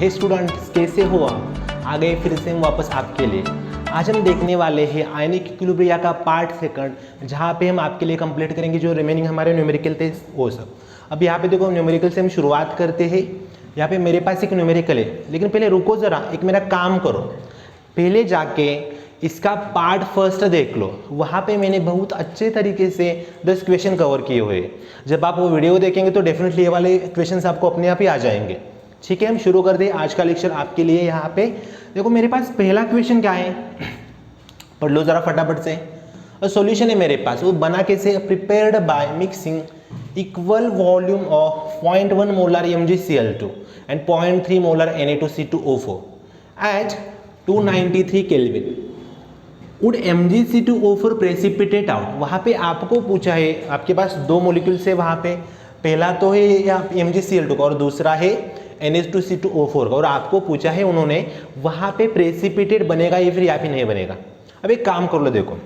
हे students, कैसे हो आप? आ गए फिर से हम वापस आपके लिए। आज हम देखने वाले हैं आयनिक इक्विलिब्रिया का पार्ट सेकंड, जहाँ पे हम आपके लिए कंप्लीट करेंगे जो रिमेनिंग हमारे न्यूमेरिकल थे वो सब। अब यहाँ पे देखो, न्यूमेरिकल से हम शुरुआत करते हैं। यहाँ पे मेरे पास एक न्यूमेरिकल है, लेकिन पहले रुको ज़रा, एक मेरा काम करो, पहले जाके इसका पार्ट फर्स्ट देख लो। वहाँ पे मैंने बहुत अच्छे तरीके से 10 क्वेश्चन कवर किए हुए हैं। जब आप वो वीडियो देखेंगे तो डेफिनेटली ये वाले क्वेश्चन आपको अपने आप ही आ जाएंगे। ठीक है, हम शुरू कर दें आज का लेक्चर आपके लिए। यहाँ पे देखो, मेरे पास पहला क्वेश्चन क्या है, पढ़ लो जरा फटाफट से। और सॉल्यूशन है मेरे पास, वो बना कैसे? Prepared by mixing equal volume of 0.1 molar MgCl2 and 0.3 molar Na2C2O4 at 293 kelvin. Would MgC2O4 precipitate out. वहाँ पे आपको पूछा है, आपके पास दो मोलिक्यूल्स है वहाँ पे, पहला तो है MgCl2 का और दूसरा है Na2C2O4 का, और आपको पूछा है उन्होंने वहाँ पे प्रेसिपिटेट बनेगा या फिर यहाँ पे नहीं बनेगा। अब एक काम कर लो, देखो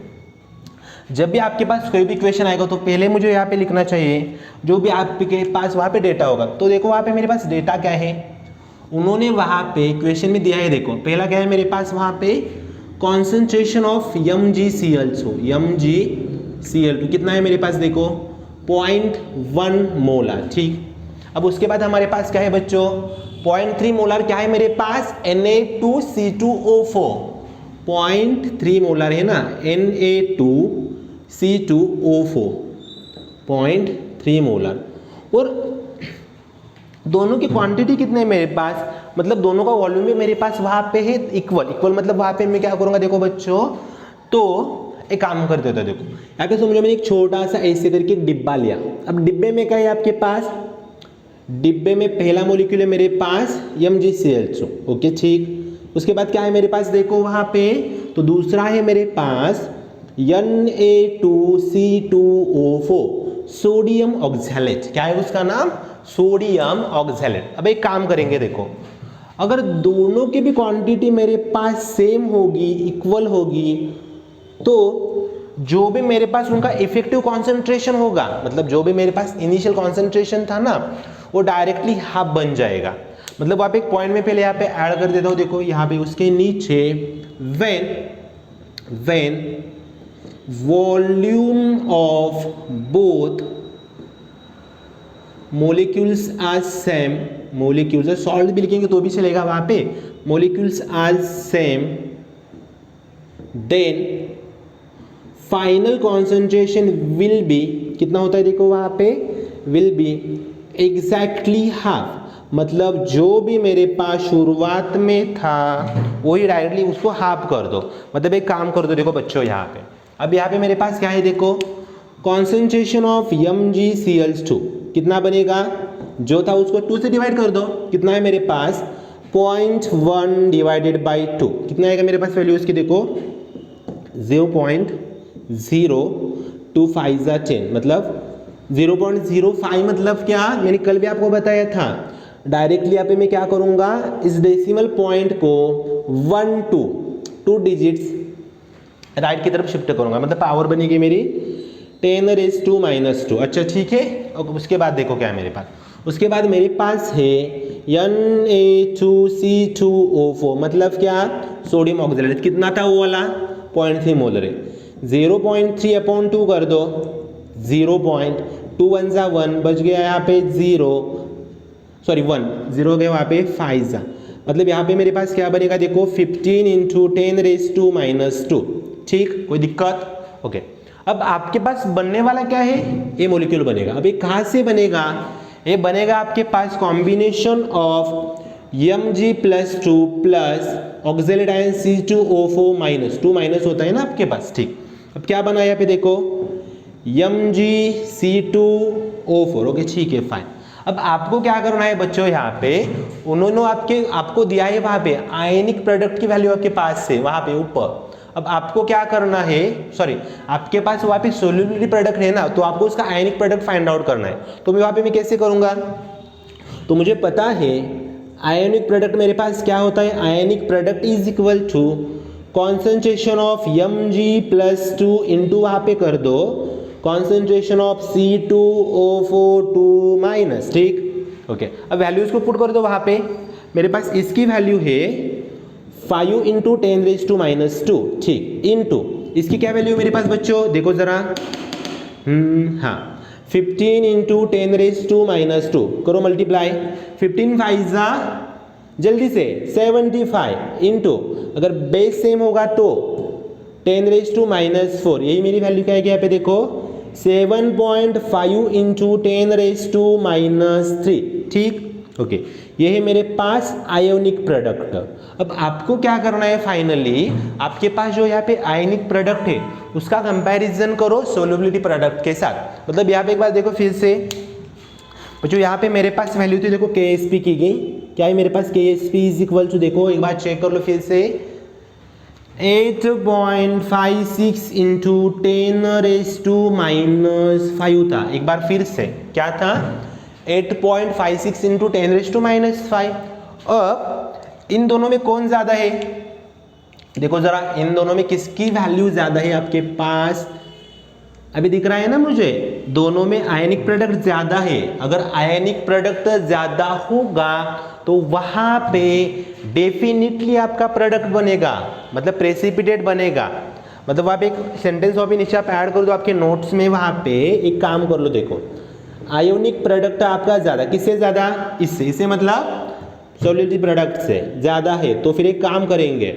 जब भी आपके पास कोई भी क्वेश्चन आएगा तो पहले मुझे यहाँ पे लिखना चाहिए जो भी आपके पास वहाँ पे डेटा होगा। तो देखो वहाँ पे मेरे पास डेटा क्या है, उन्होंने वहाँ पे क्वेश्चन में दिया है। देखो पहला क्या है मेरे पास वहाँ पे, कॉन्सेंट्रेशन ऑफ MgCl2 कितना है मेरे पास? देखो 0.1 मोलर। ठीक, अब उसके बाद हमारे पास क्या है बच्चों? 0.3 मोलर क्या है मेरे पास? Na2C2O4 0.3 मोलर है ना, Na2C2O4 0.3 मोलर। और दोनों की क्वांटिटी कितने है मेरे पास, मतलब दोनों का वॉल्यूम भी मेरे पास वहाँ पे है इक्वल मतलब वहाँ पे मैं क्या करूँगा, देखो बच्चों, तो एक काम करते होता है। देखो यहाँ पे समझो, मैंने एक छोटा सा ऐसे करके डिब्बा लिया। अब डिब्बे में क्या है आपके पास? डिब्बे में पहला मॉलिक्यूल है मेरे पास MgCl2। ओके ठीक, उसके बाद क्या है मेरे पास? देखो वहाँ पे तो दूसरा है मेरे पास Na2C2O4 सोडियम ऑक्सैलेट। क्या है उसका नाम? Sodium oxalate. अब एक काम करेंगे, देखो अगर दोनों की भी क्वांटिटी मेरे पास सेम होगी, इक्वल होगी, तो जो भी मेरे पास उनका इफेक्टिव कॉन्सेंट्रेशन होगा, मतलब जो भी मेरे पास इनिशियल कॉन्सेंट्रेशन था ना, वो डायरेक्टली हाफ बन जाएगा। मतलब आप एक पॉइंट में पहले यहाँ पे ऐड कर देता हूँ। देखो यहाँ पे उसके नीचे when volume of both molecules are same, molecules salt भी लिखेंगे तो भी चलेगा वहाँ पे, molecules are same, then final concentration will be कितना होता है? देखो वहाँ पे will be exactly half, मतलब जो भी मेरे पास शुरुआत में था वही डायरेक्टली उसको हाफ कर दो। मतलब एक काम कर दो, देखो बच्चों यहाँ पे, अब यहाँ पे मेरे पास क्या है? देखो कॉन्सेंट्रेशन ऑफ MgCl2 कितना बनेगा? जो था उसको 2 से डिवाइड कर दो। कितना है मेरे पास? 0.1 डिवाइडेड बाई 2 कितना आएगा मेरे पास वैल्यू इसकी? देखो 0.025 10, मतलब 0.05, मतलब क्या? मैंने कल भी आपको बताया था, डायरेक्टली यहाँ पे मैं क्या करूँगा, इस डेसिमल पॉइंट को 2 डिजिट्स राइट की तरफ शिफ्ट करूँगा, मतलब पावर बनेगी मेरी 10⁻²। अच्छा ठीक है, और उसके बाद देखो क्या है मेरे पास, उसके बाद मेरे पास है Na2C2O4, मतलब क्या? Sodium oxalate. कितना था वो वाला? 0.3 मोलर है। 0.3/2 कर दो, 0.2 1 1 बच गया यहाँ पे 1 0 गया वहाँ पे 5, मतलब यहाँ पे मेरे पास क्या बनेगा? देखो 15 × 10⁻²। ठीक, कोई दिक्कत? ओके, अब आपके पास बनने वाला क्या है? ये मॉलिक्यूल बनेगा। अब ये कहाँ से बनेगा? ये बनेगा आपके पास combination of Mg+2 plus oxalate ion C2O4 2 minus होता है ना आपके पास। ठीक, अब क्या बना यहाँ पे? देखो MgC2O4। ओके ठीक है, फाइन। अब आपको क्या करना है बच्चों, यहाँ पे उन्होंने आपको दिया है वहाँ पे आयनिक प्रोडक्ट की वैल्यू आपके पास है वहाँ पे ऊपर। अब आपको क्या करना है, सॉरी आपके पास वहाँ पे सोल्यूबिलिटी प्रोडक्ट है ना, तो आपको उसका आयनिक प्रोडक्ट फाइंड आउट करना है। तो मैं वहाँ पे मैं कैसे करूँगा? तो मुझे पता है आयनिक प्रोडक्ट मेरे पास क्या होता है, ionic product is equal to concentration of Mg+2 into वहाँ पे कर दो कॉन्सेंट्रेशन ऑफ C2O4 2 माइनस। ठीक, ओके, अब वैल्यूज को पुट कर दो वहाँ पे। मेरे पास इसकी वैल्यू है 5 इंटू 10⁻², ठीक, इंटू इसकी क्या वैल्यू है मेरे पास बच्चों, देखो जरा, हाँ 15 इंटू 10⁻² करो मल्टीप्लाई, 15 5 जल्दी से 75 इंटू अगर बेस सेम होगा तो 10⁻⁻4, यही मेरी वैल्यू क्या है यहाँ पे देखो 7.5 इंटू 10⁻⁻3, ठीक, ओके, ये है मेरे पास आयोनिक प्रोडक्ट। अब आपको क्या करना है फाइनली, आपके पास जो यहाँ पे आयोनिक प्रोडक्ट है उसका कंपैरिजन करो सोल्युबिलिटी प्रोडक्ट के साथ। मतलब यहाँ पे एक बार देखो फिर से बच्चों, यहाँ पे मेरे पास वैल्यू थी देखो KSP की गई, क्या है मेरे पास KSP इज इक्वल टू, देखो एक बार चेक कर लो फिर से 8.56 इंटू 10⁻⁻5 था, एक बार फिर से क्या था 8.56 इंटू 10⁻⁻5। अब इन दोनों में कौन ज्यादा है, देखो जरा इन दोनों में किसकी वैल्यू ज्यादा है आपके पास, अभी दिख रहा है ना मुझे, दोनों में आयनिक प्रोडक्ट ज्यादा है। अगर आयनिक प्रोडक्ट ज्यादा होगा तो वहां पे डेफिनेटली आपका प्रोडक्ट बनेगा, मतलब प्रेसिपिटेट बनेगा। मतलब वहां पे एक सेंटेंस वहां पे नीचे आप ऐड कर दो आपके नोट्स में, वहां पे एक काम कर लो, देखो आयोनिक प्रोडक्ट आपका ज्यादा, किससे ज्यादा, इससे मतलब सोल्युबिलिटी प्रोडक्ट से ज्यादा है, तो फिर एक काम करेंगे,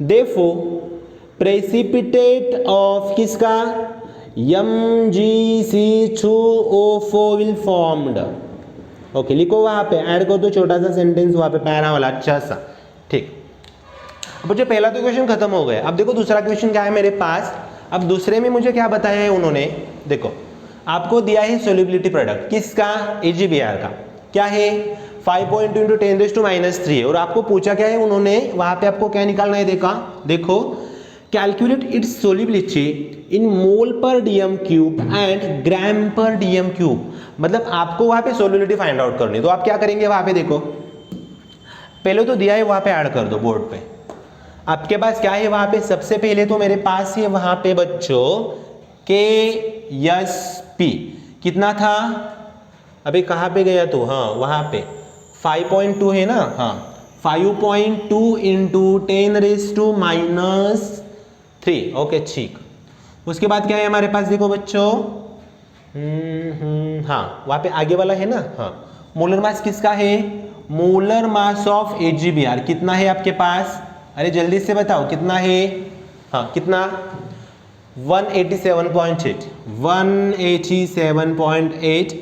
देयरफॉर प्रेसिपिटेट ऑफ किसका MgC2O4 विल फॉर्म्ड। ओके लिखो वहां पे, ऐड कर दो छोटा सा सेंटेंस वहां पे पैरा वाला अच्छा सा, ठीक। अब जो पहला तो क्वेश्चन खत्म हो गया। अब देखो दूसरा क्वेश्चन क्या है मेरे पास। अब दूसरे में मुझे क्या बताया है उन्होंने, देखो आपको दिया है सोल्युबिलिटी प्रोडक्ट किसका, AgBr का, क्या है 5.2 इंटू 10⁻³ है, और आपको पूछा क्या है उन्होंने, वहां पे आपको क्या निकालना है, देखो कैलकुलेट इट्स सोल्युबिलिटी इन मोल पर dm क्यूब एंड ग्राम पर dm क्यूब। मतलब आपको वहां पे सोल्युबिलिटी फाइंड आउट करनी, तो आप क्या करेंगे वहां पे, देखो पहले तो दिया है वहां पे ऐड कर दो बोर्ड पे, आपके पास क्या है वहां पे, सबसे पहले तो मेरे पास है वहां पे बच्चों KSP कितना था, अभी कहाँ पे गया तो, हाँ वहां पे 5.2 है ना, हाँ 5.2 इंटू 10⁻⁻3, ओके ठीक। उसके बाद क्या है हमारे पास, देखो बच्चों हाँ वहां पे आगे वाला है ना, हाँ मोलर मास किसका है, मोलर मास ऑफ AgBr कितना है आपके पास, अरे जल्दी से बताओ कितना है, हाँ कितना 187.8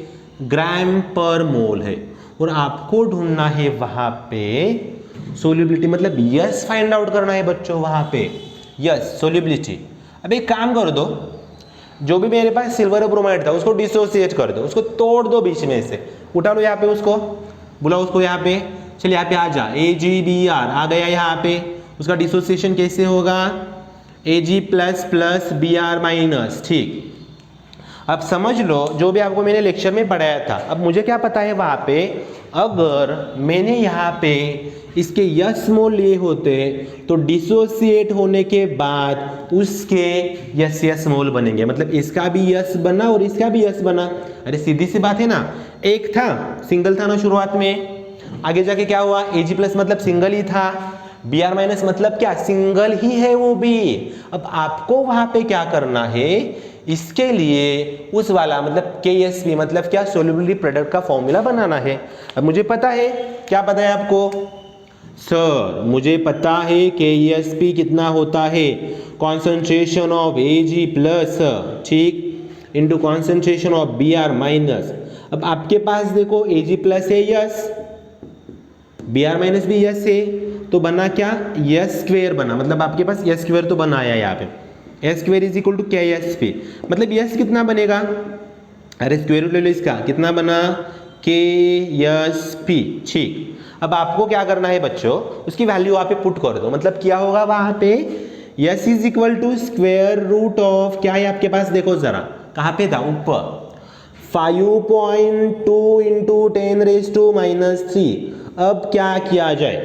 ग्राम पर मोल है, और आपको ढूंढना है वहां पे सोल्युबिलिटी, मतलब यस फाइंड आउट करना है बच्चों वहां पे, यस सोल्युबिलिटी। अब एक काम कर दो, जो भी मेरे पास सिल्वर ब्रोमाइड था उसको डिसोसिएट कर दो, उसको तोड़ दो बीच में से, उठा लो यहाँ पे उसको, बुलाओ उसको यहाँ पे, चलिए यहाँ पे आ जा, AgBr आ गया यहाँ पे, उसका डिसोसिएशन कैसे होगा, Ag plus plus Br minus, ठीक। अब समझ लो जो भी आपको मैंने लेक्चर में पढ़ाया था। अब मुझे क्या पता है वहां पे, अगर मैंने यहाँ पे इसके यस मोल लिए होते तो डिसोसिएट होने के बाद उसके यस मोल बनेंगे, मतलब इसका भी यस बना और इसका भी यस बना। अरे सीधी सी बात है ना, एक था सिंगल था ना शुरुआत में, आगे जाके क्या हुआ, Ag प्लस मतलब सिंगल ही था, Br माइनस मतलब क्या, सिंगल ही है वो भी। अब आपको वहां पे क्या करना है, इसके लिए उस वाला मतलब KSP मतलब क्या, सोल्युबिलिटी प्रोडक्ट का फॉर्मूला बनाना है। अब मुझे पता है, क्या पता है आपको, सर मुझे पता है KSP कितना होता है, कॉन्सेंट्रेशन ऑफ Ag प्लस, ठीक, into concentration of Br minus. अब आपके पास देखो Ag प्लस है यस, Br माइनस भी यस है, तो बना क्या, यस स्क्वेयर बना, मतलब आपके पास यस स्क्वेयर तो बनाया यहाँ पे, S square is equal to KSP, मतलब यस कितना बनेगा, अरे स्क्वेयर रूट ले लो इसका, कितना बना KSP, ठीक। अब आपको क्या करना है बच्चों, उसकी वैल्यू वहां पे पुट कर दो, मतलब क्या होगा वहां पे, S is equal to square root of, क्या है आपके पास देखो जरा, कहाँ पे था ऊपर, 5.2 इंटू 10⁻⁻3। अब क्या किया जाए,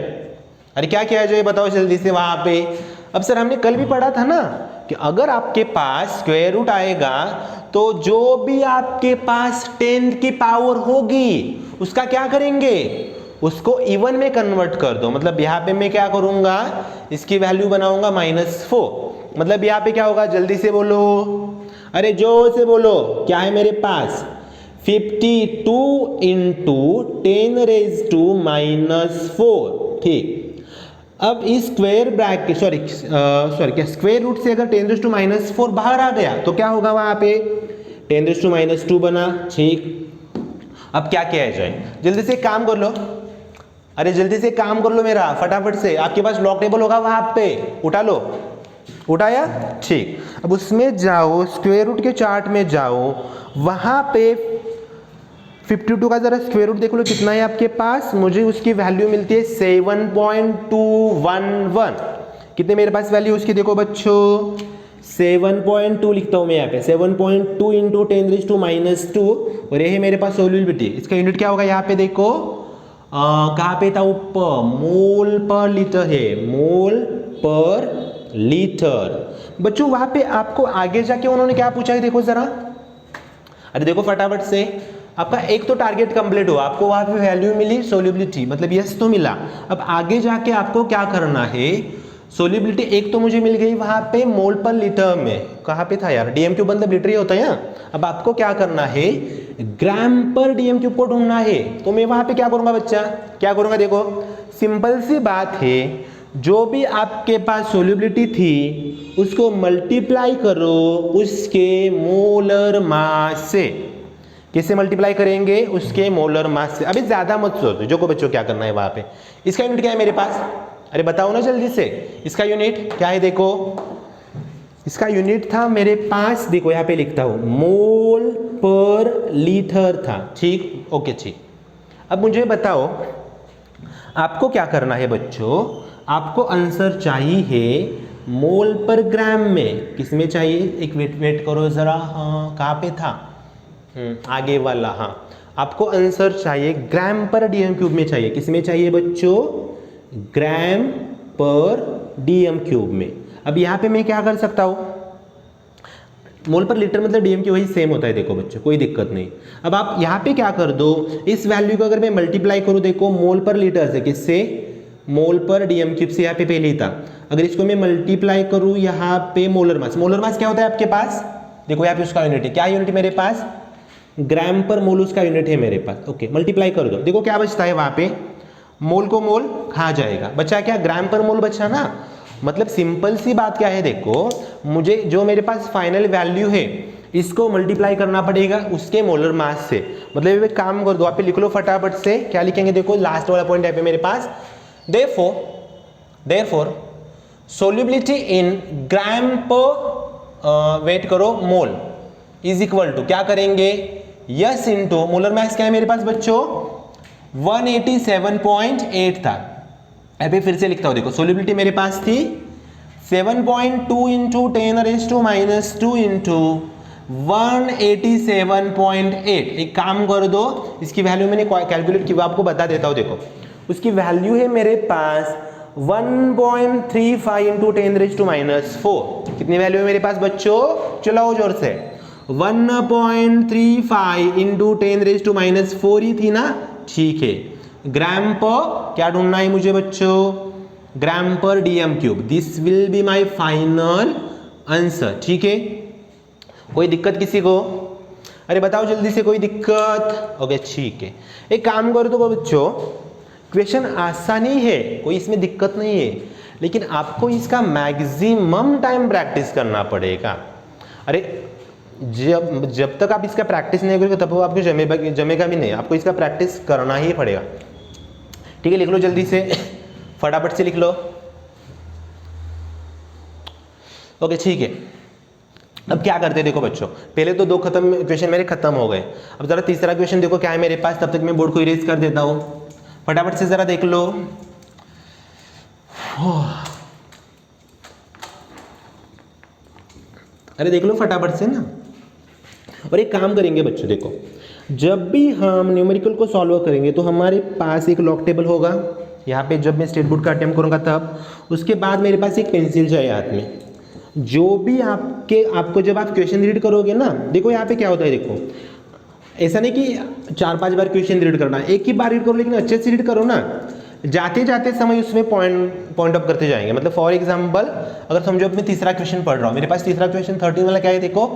अरे क्या किया जाए बताओ जल्दी से वहां पे। अब सर हमने कल भी पढ़ा था ना कि अगर आपके पास स्क्वायर रूट आएगा तो जो भी आपके पास 10 की पावर होगी उसका क्या करेंगे, उसको इवन में कन्वर्ट कर दो। मतलब यहाँ पे मैं क्या करूंगा, इसकी वैल्यू बनाऊंगा -4। मतलब यहाँ पे क्या होगा, जल्दी से बोलो, अरे जोर से बोलो, क्या है मेरे पास 52 इंटू 10⁻⁻⁴। ठीक, अब इस स्क्वायर ब्रैकेट सॉरी क्या स्क्वायर रूट से अगर 10⁻⁻4 बाहर आ गया तो क्या होगा, वहां पे 10⁻2 बना। ठीक, अब क्या किया जाए, जल्दी से काम कर लो, अरे जल्दी से काम कर लो मेरा, फटाफट से। आपके पास लॉक टेबल होगा वहां पे, उठा लो, उठाया। ठीक, अब उसमें जाओ, स्क्वायर रूट के चार्ट में जाओ, वहां पे 52 का जरा स्क्वायर रूट देख लो कितना है आपके पास। मुझे उसकी वैल्यू मिलती है 7.211। कितने मेरे पास वैल्यू उसकी, देखो बच्चों 7.2 लिखता हूं मैं यहाँ पे, 7.2 इंटू 10⁻²। और ये है मेरे पास सोल्यूबिलिटी। इसका यूनिट क्या होगा, यहाँ पे देखो कहाँ पे था, ऊपर मोल पर लीटर है, मोल पर लीटर। बच्चों वहां पे आपको आगे जाके उन्होंने क्या पूछा है, देखो जरा, अरे देखो फटाफट से, आपका एक तो टारगेट कंप्लीट हुआ, आपको वहां पे वैल्यू मिली सोल्यूबिलिटी, मतलब यस तो मिला। अब आगे जाके आपको क्या करना है, सोल्यूबिलिटी एक तो मुझे मिल गई वहां पे मोल पर लीटर में, कहाँ पे था यार, डीएम क्यूब मतलब लीटर ही होता है यहाँ। अब आपको क्या करना है, ग्राम पर डीएम क्यूब को ढूंढना है। तो मैं वहां पे क्या करूंगा बच्चा, क्या करूंगा, देखो सिंपल सी बात है, जो भी आपके पास सोल्यूबिलिटी थी उसको मल्टीप्लाई करो उसके मोलर मास से। किससे मल्टीप्लाई करेंगे, उसके मोलर मास से। अभी ज्यादा मत सोचो, जो को बच्चों क्या करना है वहां पे। इसका यूनिट क्या है मेरे पास, अरे बताओ ना जल्दी से, इसका यूनिट क्या है, देखो इसका यूनिट था मेरे पास, देखो यहाँ पे लिखता हूं, मोल पर लीटर था। ठीक, ओके ठीक। अब मुझे बताओ आपको क्या करना है बच्चों, आपको आंसर चाहिए मोल पर ग्राम में, किसमें चाहिए, एक वेट करो जरा, हाँ कहाँ पे था, आगे वाला, हाँ आपको आंसर चाहिए ग्राम पर डीएम क्यूब में चाहिए। किसमें चाहिए बच्चों, ग्राम पर डीएम क्यूब में। अब यहाँ पे मैं क्या कर सकता हूँ, मोल पर लीटर मतलब डीएम क्यूब वही सेम होता है, देखो बच्चों कोई दिक्कत नहीं। अब आप यहाँ पे क्या कर दो, इस वैल्यू को अगर मैं मल्टीप्लाई करूँ, देखो मोल पर लीटर से, किससे, मोल पर डीएम क्यूब से, यहाँ पे पहले ही था। अगर इसको मैं मल्टीप्लाई करूँ यहाँ पे मोलर मास, मोलर मास क्या होता है आपके पास, देखो यहाँ पे उसका यूनिट है, क्या यूनिट मेरे पास, ग्राम पर मोल उसका यूनिट है मेरे पास। ओके, मल्टीप्लाई कर दो, देखो क्या बचता है वहां पे, मोल को मोल खा जाएगा, बचा क्या, ग्राम पर मोल बचा ना। मतलब सिंपल सी बात क्या है, देखो मुझे जो मेरे पास फाइनल वैल्यू है इसको मल्टीप्लाई करना पड़ेगा उसके मोलर मास से। मतलब एक काम कर दो, आप लिख लो फटाफट से, क्या लिखेंगे, देखो लास्ट वाला पॉइंट है पे मेरे पास, देयरफॉर सोल्यूबिलिटी इन ग्राम पर वेट करो मोल इज इक्वल टू, क्या करेंगे, यस इंटू मोलर मास क्या है मेरे पास बच्चों 187.8 था। अभी फिर से लिखता हूं, देखो सोल्यूबिलिटी मेरे पास थी 7.2 इंटू 10⁻² इंटू 187.8। एक काम कर दो, इसकी वैल्यू मैंने कैलकुलेट की, आपको बता देता हूं, देखो उसकी वैल्यू है मेरे पास 1.35 इंटू 10⁻⁴। कितनी वैल्यू है मेरे पास बच्चों, चलाओ जोर से, 1.35 इंटू 10⁻⁴ ही थी ना। ठीक है, ग्राम पर क्या ढूंढना है मुझे बच्चों, ग्राम पर DM cube. This will be my final answer. ठीक है, कोई दिक्कत किसी को, अरे बताओ जल्दी से, कोई दिक्कत, ओके ठीक है। एक काम करो तो बच्चों, क्वेश्चन आसानी है, कोई इसमें दिक्कत नहीं है, लेकिन आपको इसका मैक्सिमम टाइम प्रैक्टिस करना पड़ेगा। अरे जब तक आप इसका प्रैक्टिस नहीं करोगे तब वो आपको जमेगा भी नहीं, आपको इसका प्रैक्टिस करना ही पड़ेगा। ठीक है, लिख लो जल्दी से, फटाफट से लिख लो। ओके ठीक है, अब क्या करते हैं देखो बच्चों, पहले तो दो क्वेश्चन मेरे खत्म हो गए। अब जरा तीसरा क्वेश्चन देखो क्या है मेरे पास, तब तक मैं बोर्ड को इरेज कर देता हूं, फटाफट से जरा देख लो। अरे देख लो फटाफट से ना। और एक काम करेंगे बच्चों, देखो जब भी हम न्यूमेरिकल को सॉल्व करेंगे तो हमारे पास एक लॉक टेबल होगा, यहाँ पे जब मैं स्टेट बोर्ड का अटेम्प्ट करूँगा तब, उसके बाद मेरे पास एक पेंसिल चाहिए हाथ में। जो भी आपको जब आप क्वेश्चन रीड करोगे ना, देखो यहाँ पे क्या होता है, देखो ऐसा नहीं कि 4-5 बार क्वेश्चन रीड करना, एक ही बार रीड करो लेकिन अच्छे से रीड करो ना, जाते जाते समय उसमें पॉइंट अप करते जाएंगे। मतलब फॉर एग्जांपल अगर समझो मैं तीसरा क्वेश्चन पढ़ रहा हूँ, मेरे पास तीसरा क्वेश्चन 13 वाला क्या है, देखो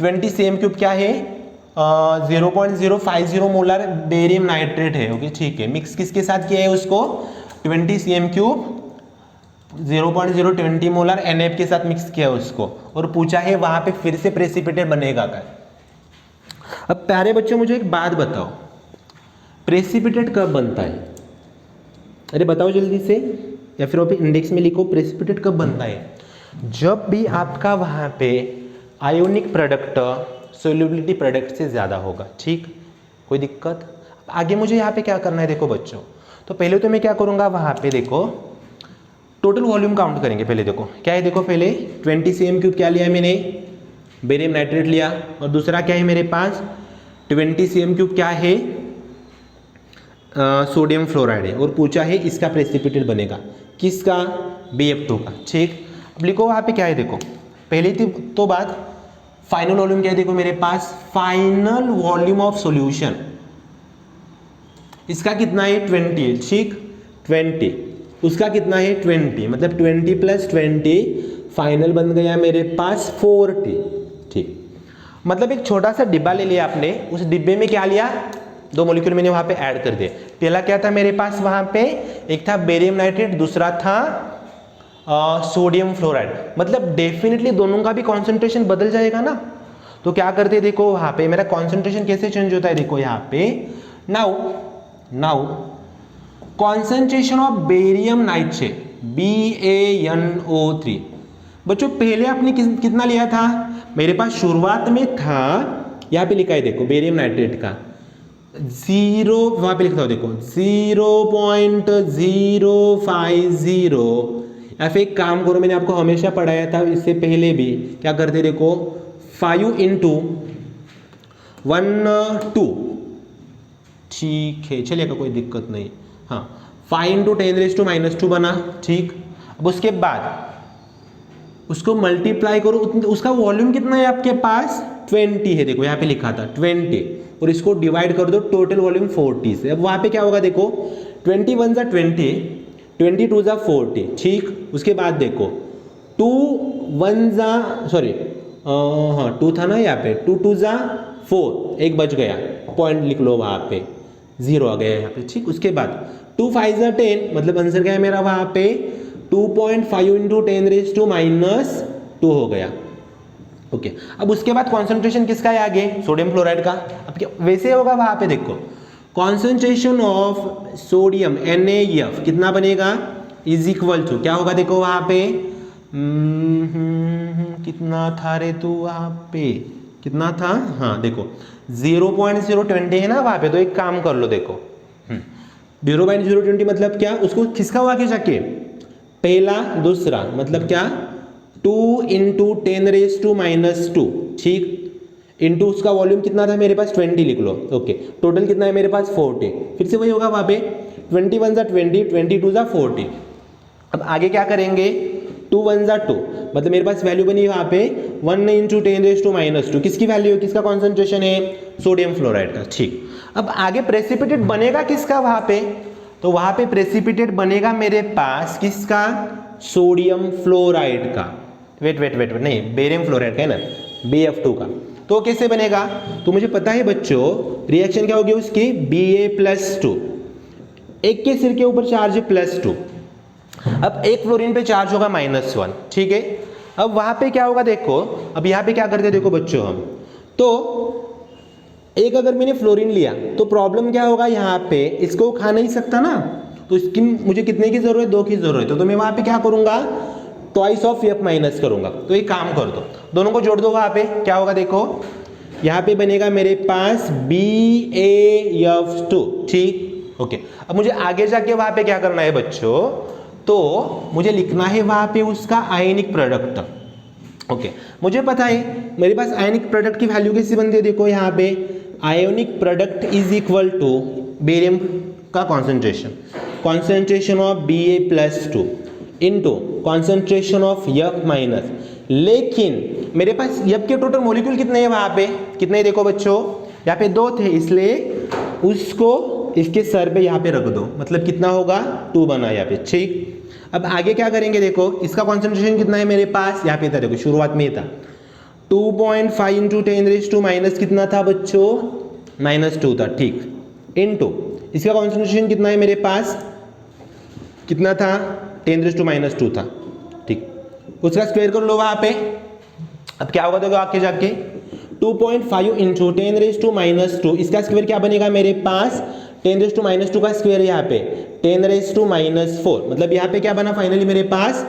20 cm³ क्या है, 0.050 मोलर बेरियम नाइट्रेट है। ओके ठीक है, मिक्स किसके साथ किया है उसको, 20 cm³ 0.020 मोलर NaF के साथ मिक्स किया है उसको, और पूछा है वहां पे फिर से प्रेसिपिटेट बनेगा क्या। अब प्यारे बच्चों मुझे एक बात बताओ, प्रेसिपिटेट कब बनता है, अरे बताओ जल्दी से, या फिर आप इंडेक्स में लिखो प्रेसिपिटेट कब बनता है, जब भी आपका वहां पे आयोनिक प्रोडक्ट सोल्यूबिलिटी प्रोडक्ट से ज़्यादा होगा। ठीक, कोई दिक्कत। आगे मुझे यहाँ पे क्या करना है, देखो बच्चों, तो पहले तो मैं क्या करूँगा, वहाँ पे देखो टोटल वॉल्यूम काउंट करेंगे। पहले देखो क्या है, देखो पहले 20 cm³ क्या लिया मैंने, बेरियम नाइट्रेट लिया, और दूसरा क्या है मेरे पास 20 cm³ क्या है, सोडियम फ्लोराइड है, और पूछा है इसका प्रेसिपिटेट बनेगा किसका, BF2 का। ठीक, अब लिखो वहाँ पे क्या है, देखो पहली तो बात फाइनल वॉल्यूम क्या है, देखो मेरे पास फाइनल वॉल्यूम ऑफ सॉल्यूशन इसका कितना है 20 है। ठीक, 20 उसका कितना है 20, मतलब 20 + 20 फाइनल बन गया मेरे पास 40। ठीक, मतलब एक छोटा सा डिब्बा ले लिया आपने, उस डिब्बे में क्या लिया, 2 मॉलिक्यूल मैंने वहां पे ऐड कर दिए। पहला क्या था मेरे पास वहां पे, एक था बेरियम नाइट्रेट, दूसरा था सोडियम फ्लोराइड। मतलब डेफिनेटली दोनों का भी कॉन्सेंट्रेशन बदल जाएगा ना, तो क्या करते हैं, देखो वहां पे मेरा कॉन्सेंट्रेशन कैसे चेंज होता है, देखो यहाँ पे now concentration of barium nitrate BaNO3। बच्चों पहले आपने कितना लिया था, मेरे पास शुरुआत में था, यहाँ पे लिखा है देखो बेरियम नाइट्रेट का 0, वहां पे लिखता हूं देखो 0.050। या फिर एक काम करो, मैंने आपको हमेशा पढ़ाया था इससे पहले भी, क्या करते देखो 5 × 1 2। ठीक है चलिएगा, कोई दिक्कत नहीं। हाँ 5 × 10⁻² बना। ठीक, अब उसके बाद उसको मल्टीप्लाई करो, उसका वॉल्यूम कितना है आपके पास 20 है, देखो यहाँ पे लिखा था 20, और इसको डिवाइड कर दो टोटल वॉल्यूम 40 से। अब वहाँ पे क्या होगा, देखो 20 × 1 = 20, 20 × 2 = 40। ठीक, उसके बाद देखो 2 था ना यहाँ पे, 2 2 = 4, एक बच गया, पॉइंट लिख लो वहाँ पे, 0 आ गया यहाँ पे। ठीक, उसके बाद 2 5 = 10, मतलब आंसर क्या है मेरा वहाँ पे 2.5 × 10⁻² हो गया। ओके, अब उसके बाद कॉन्सेंट्रेशन किसका है आगे, सोडियम फ्लोराइड का। अब क्या वैसे होगा वहां पे, देखो कॉन्सेंट्रेशन ऑफ सोडियम NaF कितना बनेगा, = क्या होगा, देखो वहां पे कितना था रे तू, वहां पे कितना था, हाँ देखो 0.020 है ना वहां पे, तो एक काम कर लो, देखो 0.020 मतलब क्या, उसको किसका हुआ के जाके पहला दूसरा, मतलब क्या 2 × 10⁻²। ठीक, इंटू उसका वॉल्यूम कितना था मेरे पास 20 लिख लो। ओके, टोटल कितना है मेरे पास 40, फिर से वही होगा वहाँ पे 20 × 1 = 20, 20 × 2 = 40। अब आगे क्या करेंगे, 2 1 = 2, मतलब मेरे पास वैल्यू बनी वहाँ पे 1 × 10⁻²। किसकी वैल्यू है, किसका कॉन्सेंट्रेशन है, सोडियम फ्लोराइड का। ठीक, अब आगे प्रेसिपिटेट बनेगा किसका वहाँ पे, तो वहाँ पे प्रेसिपिटेट बनेगा मेरे पास किसका, सोडियम फ्लोराइड का। वेट नहीं, बेरियम फ्लोराइड का है ना, BF2 का। तो कैसे बनेगा, तो मुझे पता है बच्चों रिएक्शन क्या होगी उसकी, Ba+2, एक के सिर के ऊपर चार्ज है +2। अब एक फ्लोरीन पे चार्ज होगा -1। ठीक है, अब वहां पे क्या होगा, देखो अब यहाँ पे क्या करते हैं देखो बच्चों हम, तो एक अगर मैंने फ्लोरीन लिया तो प्रॉब्लम क्या होगा, यहाँ पे इसको खा नहीं सकता ना, तो इसकी मुझे कितने की जरूरत है, 2 की जरूरत है, तो मैं वहां पे क्या करूंगा, ट्वाइस ऑफ F- करूंगा। तो एक काम कर दो, दोनों को जोड़ दो, वहां पे क्या होगा देखो, यहाँ पे बनेगा मेरे पास BaF2। ठीक, ओके, अब मुझे आगे जाके वहां पे क्या करना है बच्चों, तो मुझे लिखना है वहां पे उसका आयनिक प्रोडक्ट। ओके, मुझे पता है मेरे पास आयनिक प्रोडक्ट की वैल्यू कैसी बनती है, देखो यहाँ पे आयोनिक प्रोडक्ट = बेरियम का concentration of Ba+2 into concentration of F-। लेकिन मेरे पास F के टोटल मॉलिक्यूल कितने हैं वहां पे, कितने देखो बच्चों यहाँ पे 2 थे, इसलिए उसको इसके सर पे यहाँ पे रख दो, मतलब कितना होगा 2 बना यहाँ पे। ठीक, अब आगे क्या करेंगे, देखो इसका कॉन्सेंट्रेशन कितना है मेरे पास, यहाँ पे था, देखो शुरुआत में था 2.5 इंटू 10 माइनस कितना था बच्चों, -2 था। ठीक, इनटू इसका कॉन्सेंट्रेशन कितना है मेरे पास, कितना था 10 - 2 था। ठीक, उसका स्क्वायर कर लो वहां पे। अब क्या होगा देखो आगे जाके 2.5 इंटू 10 - 2, इसका स्क्वायर क्या बनेगा मेरे पास 10 - 2 का स्क्वायर, यहाँ पे 10 - 4, मतलब यहाँ पे क्या बना फाइनली मेरे पास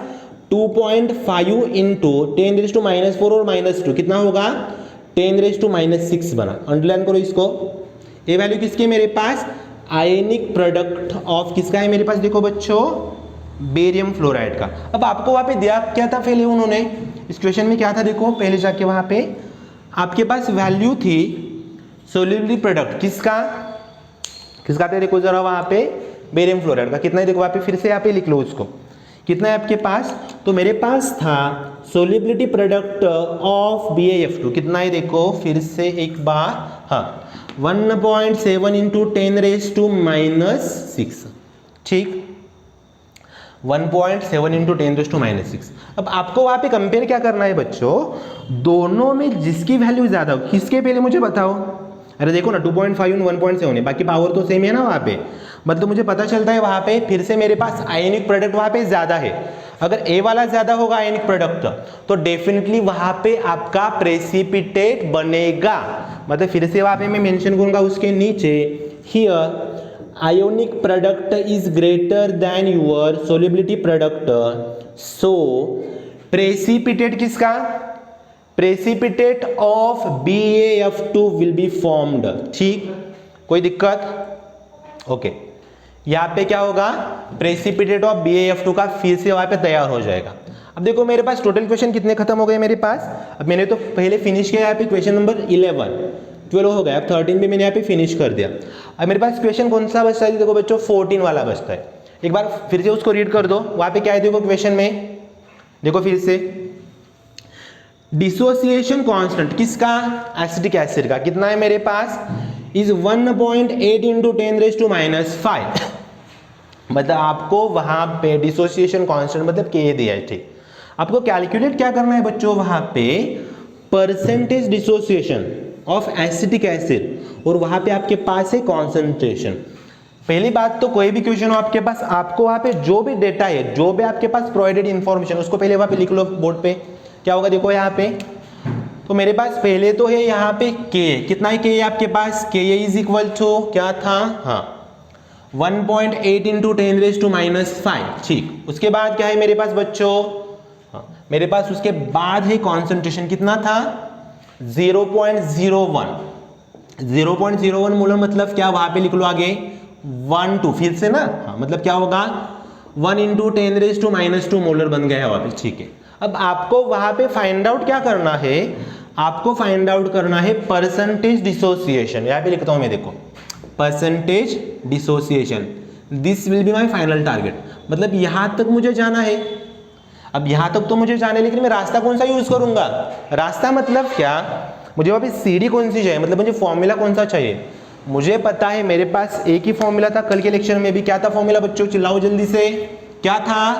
2.5 इंटू 10 - 4 और -2 कितना होगा 10 - 6 बना। अंडरलाइन करो इसको। ये वैल्यू किसकी है मेरे पास, आयनिक प्रोडक्ट ऑफ किसका है मेरे पास, देखो बच्चों बेरियम फ्लोराइड का। अब आपको वहां पे दिया क्या था पहले उन्होंने, इस क्वेश्चन में क्या था देखो, पहले जाके वहां पे आपके पास वैल्यू थी सोल्यूबिलिटी प्रोडक्ट किसका किसका था, देखो जरा वहां पे बेरियम फ्लोराइड का कितना है, देखो वहां पे फिर से यहाँ पे लिख लो उसको, कितना है आपके पास, तो मेरे पास था सोल्यूबिलिटी प्रोडक्ट ऑफ BaF2 कितना है, देखो फिर से एक बार, हाँ 1.7 इंटू 10 - 6। ठीक, 1.7 इंटू 10 - 6। अब आपको वहां पे कंपेयर क्या करना है बच्चों, दोनों में जिसकी वैल्यू ज्यादा हो, किसके पहले मुझे बताओ। अरे देखो ना 2.5 और 1.7 है, बाकी पावर तो सेम है ना वहां पे, मतलब मुझे पता चलता है वहां पे फिर से मेरे पास आयनिक प्रोडक्ट वहां पे ज्यादा है। अगर ए वाला ज्यादा होगा आयनिक प्रोडक्ट तो डेफिनेटली वहां पे आपका प्रेसिपिटेट बनेगा, मतलब फिर से वहां पे मैं मेंशन करूंगा उसके नीचे, here ionic product is greater than your solubility product, so precipitate किसका, precipitate of BaF2 will be formed। ठीक, कोई दिक्कत, ओके यहाँ पे क्या होगा प्रेसिपिटेट ऑफ BaF2 का फिर से वहां पे तैयार हो जाएगा। अब देखो मेरे पास टोटल क्वेश्चन कितने खत्म हो गए मेरे पास, अब मैंने तो पहले फिनिश किया यहाँ पे क्वेश्चन नंबर 12 हो गया, अब 13 भी मैंने यहाँ पे फिनिश कर दिया। अब मेरे पास क्वेश्चन कौन सा बचता है, देखो बच्चों 14 वाला बचता है। एक बार फिर से उसको रीड कर दो, वहां पे क्या है देखो क्वेश्चन में, देखो फिर से डिसोसिएशन कांस्टेंट किसका, एसिटिक एसिड का कितना है मेरे पास, इज 1.8 इंटू 10 - 5। मतलब आपको वहां पे डिसोसिएशन कांस्टेंट मतलब के दिया है। ठीक, आपको कैलकुलेट क्या करना है बच्चों, वहां पे percentage dissociation of acetic acid, और वहां पे आपके पास है कॉन्सेंट्रेशन। पहली बात तो कोई भी क्वेश्चन हो आपके पास, आपको वहां पे जो भी डेटा है, जो भी आपके पास प्रोवाइडेड इंफॉर्मेशन, उसको पहले वहां पे लिख लो बोर्ड पे। क्या होगा देखो यहाँ पे, तो मेरे पास पहले तो है यहाँ पे के, कितना है के आपके पास, के इज इक्वल टू क्या था, हाँ 1.8 इंटू 10 - 5। ठीक, उसके बाद क्या है मेरे पास बच्चों, हाँ मेरे पास उसके बाद है कॉन्सेंट्रेशन कितना था 0.01। 0.01 मोलर मतलब क्या, वहां पे लिख लो आगे 1 2 फिर से ना, हाँ मतलब क्या होगा 1 इंटू 10 - 2 मोलर बन गया है वहां पे। ठीक है, अब आपको वहां पे फाइंड आउट क्या करना है, आपको फाइंड आउट करना है परसेंटेज डिसोसिएशन। यहाँ पे लिखता हूं मैं, देखो percentage dissociation, this will be my final target, मतलब यहां तक मुझे जाना है। अब यहां तक तो मुझे जाना है, लेकिन मैं रास्ता कौन सा यूज करूंगा, रास्ता मतलब क्या, मुझे वहां पे सीडी कौन सी चाहिए, मतलब मुझे फॉर्मूला कौन सा चाहिए। मुझे पता है मेरे पास एक ही फॉर्मूला था, कल के लेक्चर में भी क्या था फॉर्मूला बच्चों, चिल्लाओ जल्दी से, क्या था,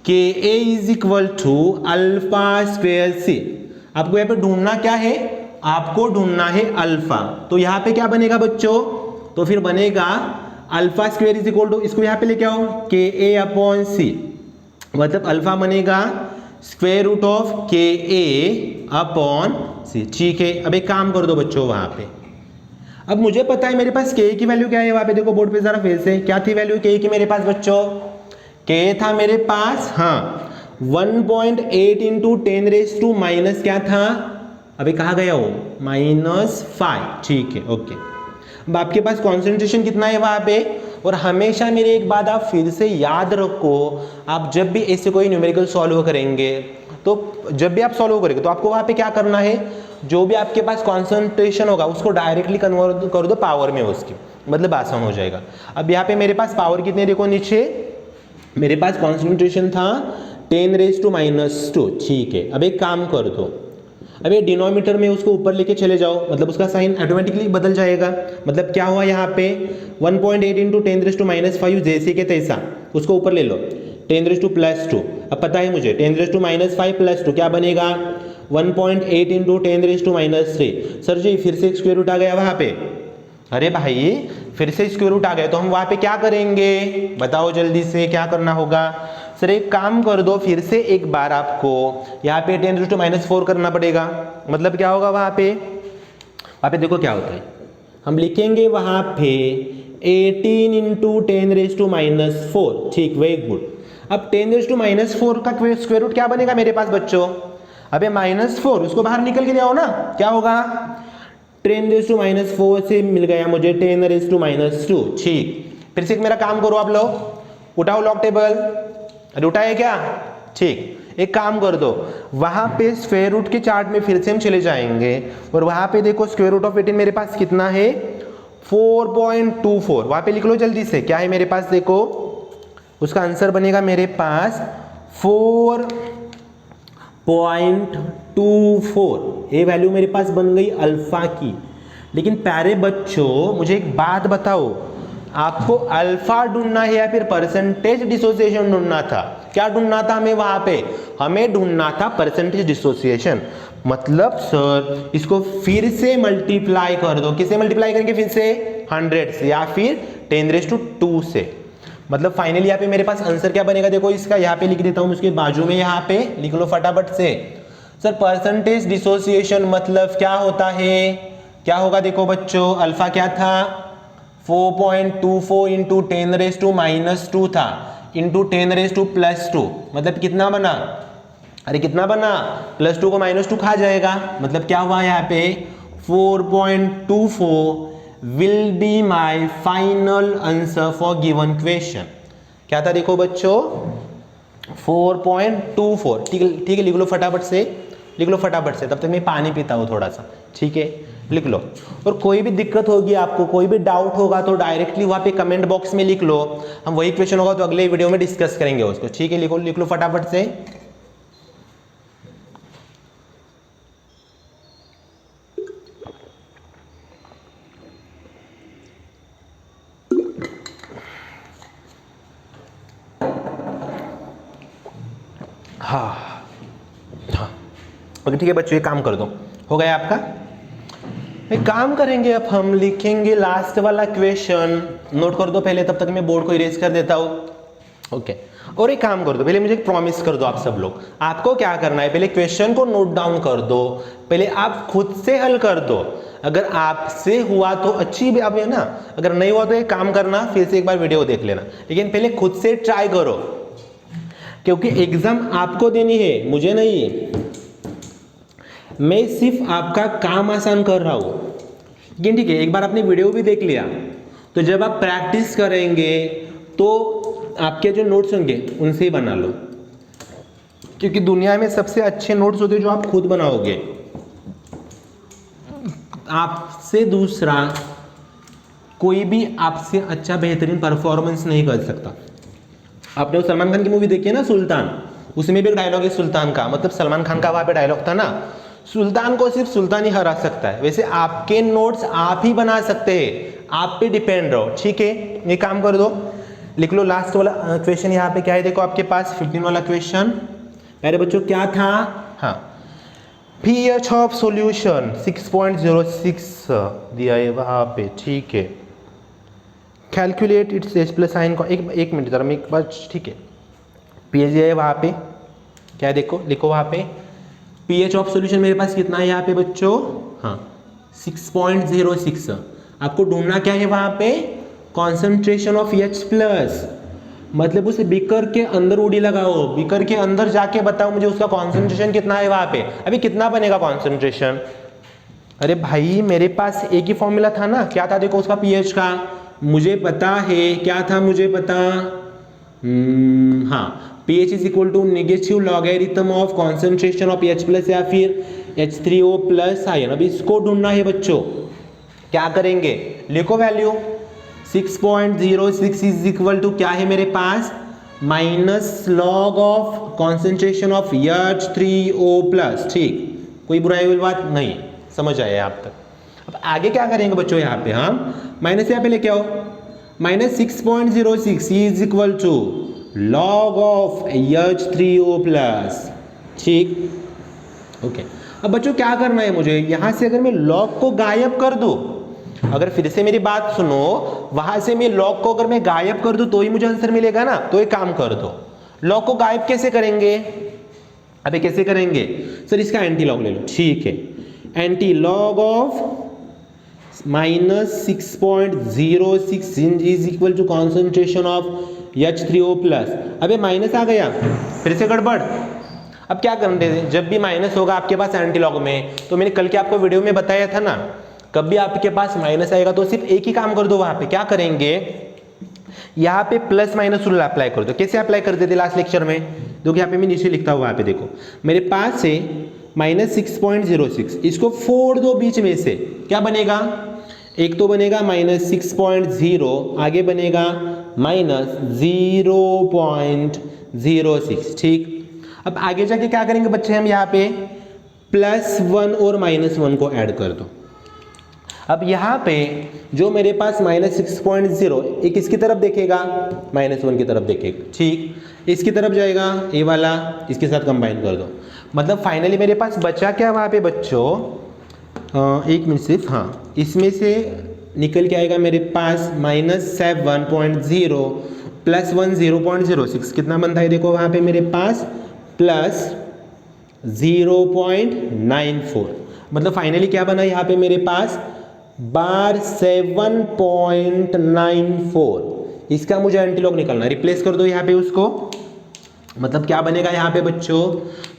K a is equal to alpha square c. आपको यहाँ पे ढूंढना क्या है, आपको ढूंढना है अल्फा, तो यहाँ पे क्या बनेगा बच्चों, तो फिर बनेगा alpha square is equal to, इसको यहाँ पे लेके आओ के ए अपॉन सी, मतलब अल्फा बनेगा स्क्वायर रूट ऑफ के ए अपॉन सी। ठीक है, अब एक काम कर दो बच्चों वहां पे, अब मुझे पता है मेरे पास के की वैल्यू क्या है, वहां पे देखो बोर्ड पे जरा फिर से, क्या थी वैल्यू के की मेरे पास बच्चों, के था मेरे पास, हाँ 1.8 इंटू 10 क्या था, अभी कहा गया हो -5। ठीक है, ओके, अब आपके पास कॉन्सेंट्रेशन कितना है वहां पे, और हमेशा मेरी एक बात आप फिर से याद रखो, आप जब भी ऐसे कोई न्यूमेरिकल सॉल्व करेंगे, तो जब भी आप सॉल्व करेंगे तो आपको वहां पे क्या करना है, जो भी आपके पास कॉन्सेंट्रेशन होगा उसको डायरेक्टली कन्वर्ट कर दो पावर में उसकी, मतलब आसान हो जाएगा। अब यहाँ पे मेरे पास पावर कितने देखो नीचे, मेरे पास कॉन्सेंट्रेशन था 10 - -2। ठीक है, अब एक काम कर दो, अब ये डिनोमीटर में उसको ऊपर लेके चले जाओ, मतलब उसका साइन ऑटोमेटिकली बदल जाएगा। मतलब क्या हुआ यहाँ पे 1.8 इंटू 10⁻⁵ जैसे के तैसा, उसको ऊपर ले लो 10⁻²। अब पता है मुझे 10⁻⁵ प्लस 2 क्या बनेगा 1.8 इंटू 10⁻⁻3। सर जी फिर से स्क्वायर रूट आ गया वहाँ पे। अरे भाई फिर से स्क्वायर रूट आ गया तो हम वहाँ पे क्या करेंगे, बताओ जल्दी से क्या करना होगा। सर एक काम कर दो, फिर से एक बार आपको यहाँ पे 10⁻⁴ करना पड़ेगा। मतलब क्या होगा वहाँ पे देखो क्या होता है, हम लिखेंगे वहाँ पे 18 इंटू 10⁻⁴। ठीक, वेरी गुड। अब 10⁻⁴ का स्क्वायर रूट क्या बनेगा मेरे पास बच्चों, अबे -4, उसको बाहर निकल के ले आओ ना, क्या होगा 10⁻⁴ से मिल गया मुझे 10⁻²। ठीक, फिर से मेरा काम करो आप लोग, उठाओ लॉग टेबल। अरे उठाए क्या, ठीक, एक काम कर दो, वहां पे स्क्वायर रूट के चार्ट में फिर से हम चले जाएंगे और वहां पे देखो स्क्वायर रूट ऑफ 18 मेरे पास कितना है 4.24। वहां पे लिख लो जल्दी से, क्या है मेरे पास देखो, उसका आंसर बनेगा मेरे पास 4.24। ये वैल्यू मेरे पास बन गई अल्फा की। लेकिन प्यारे बच्चों मुझे एक बात बताओ, आपको अल्फा ढूंढना है या फिर परसेंटेज डिसोसिएशन ढूंढना था? क्या ढूंढना था हमें वहां पे, हमें ढूंढना था परसेंटेज डिसोसिएशन। मतलब सर इसको फिर से मल्टीप्लाई कर दो, किससे मल्टीप्लाई करेंगे फिर से 100 से या फिर 10⁻² से। मतलब फाइनली यहाँ पे मेरे पास आंसर क्या बनेगा देखो, इसका यहाँ पे लिख देता हूँ, उसके बाजू में यहाँ पे लिख लो फटाफट से। सर परसेंटेज डिसोसिएशन मतलब क्या होता है, क्या होगा देखो बच्चों, अल्फा क्या था 4.24 इंटू 10⁻² था इंटू 10⁻², मतलब कितना बना, अरे कितना बना, +2 को -2 खा जाएगा। मतलब क्या हुआ यहाँ पे 4.24 will be my final answer for given question. क्या था देखो बच्चों 4.24। ठीक है, लिख लो फटाफट से, लिख लो फटाफट से, तब तक मैं पानी पीता हूँ थोड़ा सा, ठीक है, लिख लो। और कोई भी दिक्कत होगी आपको, कोई भी डाउट होगा तो डायरेक्टली वहाँ पे कमेंट बॉक्स में लिख लो, हम वही क्वेश्चन होगा तो अगले वीडियो में डिस्कस करेंगे उसको, ठीक है, लिख लो फटाफट से। हाँ, ओके ठीक है बच्चों, ये काम कर दो, हो गया आपका। एक काम करेंगे अब हम लिखेंगे लास्ट वाला क्वेश्चन, नोट कर दो पहले, तब तक मैं बोर्ड को इरेज कर देता हूँ। ओके, और एक काम कर दो, पहले मुझे एक प्रॉमिस कर दो आप सब लोग, आपको क्या करना है, पहले क्वेश्चन को नोट डाउन कर दो, पहले आप खुद से हल कर दो। अगर आपसे हुआ तो अच्छी बात है ना, अगर नहीं हुआ तो एक काम करना, फिर से एक बार वीडियो देख लेना, लेकिन पहले खुद से ट्राई करो, क्योंकि एग्जाम आपको देनी है, मुझे नहीं। मैं सिर्फ आपका काम आसान कर रहा हूँ, लेकिन ठीक है, एक बार आपने वीडियो भी देख लिया तो जब आप प्रैक्टिस करेंगे तो आपके जो नोट्स होंगे उनसे ही बना लो, क्योंकि दुनिया में सबसे अच्छे नोट्स होते हैं जो आप खुद बनाओगे। आपसे दूसरा कोई भी आपसे अच्छा बेहतरीन परफॉर्मेंस नहीं कर सकता। आपने वो सलमान खान की मूवी देखी है ना सुल्तान, उसमें भी एक डायलॉग है सुल्तान का, मतलब सलमान खान का वहाँ पे डायलॉग था ना, सुल्तान को सिर्फ सुल्तान ही हरा सकता है। वैसे आपके नोट्स आप ही बना सकते हैं, आप पे डिपेंड रहो, ठीक है। ये काम कर दो, लिख लो लास्ट वाला क्वेश्चन यहाँ पे क्या है देखो आपके पास 15 वाला क्वेश्चन। मेरे बच्चों क्या था, हाँ pH ऑफ सॉल्यूशन 6.06 दिया है वहाँ पे, ठीक है। कैलकुलेट इट्स H+ साइन को, एक मिनट जरा मैं एक बार, ठीक है, pH दिया है वहाँ पे, क्या है देखो, लिखो वहाँ पे pH ऑफ सॉल्यूशन मेरे पास कितना है यहाँ पे बच्चों, हाँ 6.06। आपको ढूंढना क्या है वहाँ पे, कॉन्सेंट्रेशन ऑफ H+, मतलब उस बीकर के अंदर उड़ी लगाओ, बीकर के अंदर जाके बताओ मुझे उसका कॉन्सेंट्रेशन कितना है वहाँ पे। अभी कितना बनेगा कॉन्सेंट्रेशन, अरे भाई मेरे पास एक ही फॉर्मूला था ना, क्या था देखो उसका pH का, मुझे पता है क्या था, मुझे पता, हाँ pH is equal to negative logarithm of concentration of H+ या फिर H3O+ आयन। अब इसको ढूंढना है बच्चों, क्या करेंगे, लिखो वैल्यू 6.06 इज इक्वल टू क्या है मेरे पास, minus log of concentration of H3O+, ठीक, कोई बुराई वाली बात नहीं, समझ आए आप तक। अब आगे क्या करेंगे बच्चों, यहाँ पे हम माइनस यहाँ पे लेके आओ, -6.06 is equal to log of H3O plus, ठीक, ओके। अब बच्चों क्या करना है मुझे, यहां से अगर मैं लॉग को गायब कर दूं, अगर फिर से मेरी बात सुनो, वहां से मैं लॉग को अगर मैं गायब कर दूं तो ही मुझे आंसर मिलेगा ना। तो एक काम कर दो, लॉग को गायब कैसे करेंगे, अबे कैसे करेंगे सर, इसका एंटी लॉग ले लो, ठीक है। Antilog of -6.06 is equal to concentration of H3O plus. अबे माइनस आ गया, फिर से गड़बड़। अब क्या करना है, जब भी माइनस होगा आपके पास एंटी लॉग में, तो मैंने कल के आपको वीडियो में बताया था ना, कभी आपके पास माइनस आएगा तो सिर्फ एक ही काम कर दो, वहां पे क्या करेंगे, यहाँ पे प्लस माइनस रूल अप्लाई कर दो। कैसे अप्लाई करते थे लास्ट लेक्चर में, देखो यहाँ पे मैं नीचे लिखता हूँ, वहां पे देखो मेरे पास से -6.06, इसको फोड़ दो बीच में से, क्या बनेगा, एक तो बनेगा -6.0, आगे बनेगा -0.06, ठीक। अब आगे जाके क्या करेंगे बच्चे, हम यहाँ पे +1 और -1 को ऐड कर दो। अब यहाँ पे जो मेरे पास -6.0, एक इसकी तरफ देखेगा, -1 की तरफ देखेगा, ठीक, इसकी तरफ जाएगा ये वाला, इसके साथ कंबाइन कर दो। मतलब फाइनली मेरे पास बचा क्या वहाँ पे बच्चों, एक मिनट सिर्फ, हाँ, इसमें से निकल के आएगा मेरे पास -7.0 + 1 0.06, कितना बनता है देखो वहाँ पे मेरे पास +0.94, मतलब फाइनली क्या बना यहाँ पे मेरे पास बार 7.94। इसका मुझे एंटीलॉग निकालना, रिप्लेस कर दो यहाँ पे उसको, मतलब क्या बनेगा यहाँ पे बच्चों,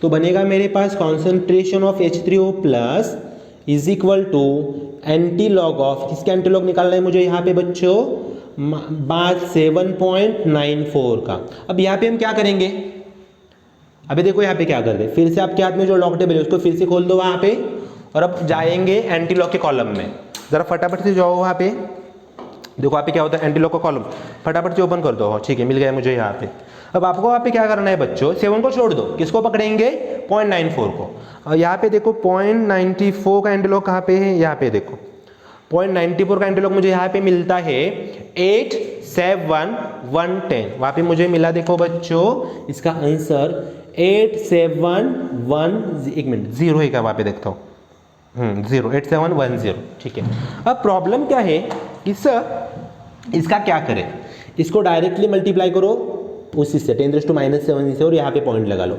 तो बनेगा मेरे पास concentration of H3O plus is equal to antilog of, किसका एंटीलॉग निकालना है मुझे यहाँ पे बच्चों, बार 7.94 का। अब यहाँ पे हम क्या करेंगे, अभी देखो यहाँ पे क्या कर दे, फिर से आपके हाथ में जो लॉग टेबल है उसको फिर से खोल दो वहाँ पे, और अब जाएंगे एंटीलॉग के कॉलम में, जरा फटाफट से जाओ वहाँ पे, देखो वहाँ पे क्या होता है एंटीलॉग का कॉलम, फटाफट से ओपन कर दो, ठीक है, मिल गया मुझे यहाँ पे। अब आपको वहाँ पे क्या करना है बच्चों, 7 को छोड़ दो, किसको पकड़ेंगे, 0.94 को, और यहाँ पे देखो 0.94 का एंटीलॉग कहाँ पे है, यहाँ पे देखो 0.94 का एंटीलॉग मुझे यहाँ पे मिलता है 87110, वहाँ पे मुझे मिला देखो बच्चों, इसका आंसर 8710, एक मिनट 0 है क्या वहाँ पे देखता हूँ, 8710, ठीक है। अब प्रॉब्लम क्या है, इसका क्या करें, इसको डायरेक्टली मल्टीप्लाई करो उसी से 10⁻⁻7 से, और यहाँ पे पॉइंट लगा लो,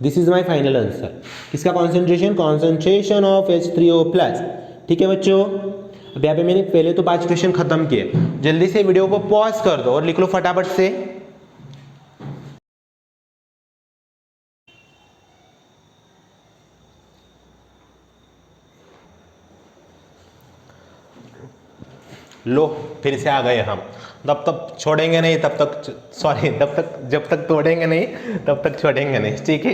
this is my final answer. किसका concentration, concentration of H3O plus, ठीक है बच्चों। अब यहाँ पे मैंने पहले तो 5 क्वेश्चन खत्म किए, जल्दी से वीडियो को पॉज कर दो और लिख लो फटाफट से। लो फिर से आ गए हम, तब तक छोड़ेंगे नहीं, तब तक सॉरी, तब तक जब तक तोड़ेंगे नहीं तब तक छोड़ेंगे नहीं, ठीक है।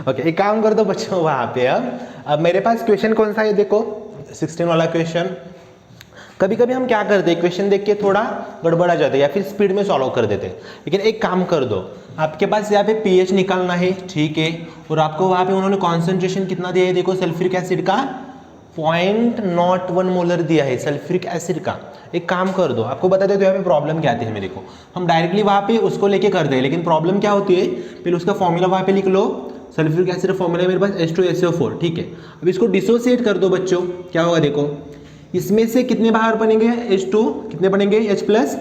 ओके, एक काम कर दो बच्चों वहाँ पे, अब मेरे पास क्वेश्चन कौन सा है देखो, 16 वाला क्वेश्चन। कभी कभी हम क्या करते हैं, क्वेश्चन देख के थोड़ा गड़बड़ा जाते हैं या फिर स्पीड में सॉल्व कर देते हैं, लेकिन एक काम कर दो, आपके पास यहाँ पे pH निकालना है, ठीक है, और आपको वहाँ पे उन्होंने कॉन्सेंट्रेशन कितना दिया है देखो, सल्फ्यूरिक एसिड का 0.01 मोलर दिया है सल्फ्यूरिक एसिड का। एक काम कर दो, आपको बता दे तो यहाँ पे प्रॉब्लम क्या आती है मेरे को, हम डायरेक्टली वहाँ पे उसको लेके कर दे, लेकिन प्रॉब्लम क्या होती है, पहले उसका फॉर्मूला वहाँ पे लिख लो, सल्फ्यूरिक एसिड फॉर्मूला है मेरे पास H2SO4, ठीक है। अब इसको डिसोसिएट कर दो बच्चों, क्या होगा देखो, इसमें से कितने बाहर बनेंगे, H2 कितने बनेंगे, H plus,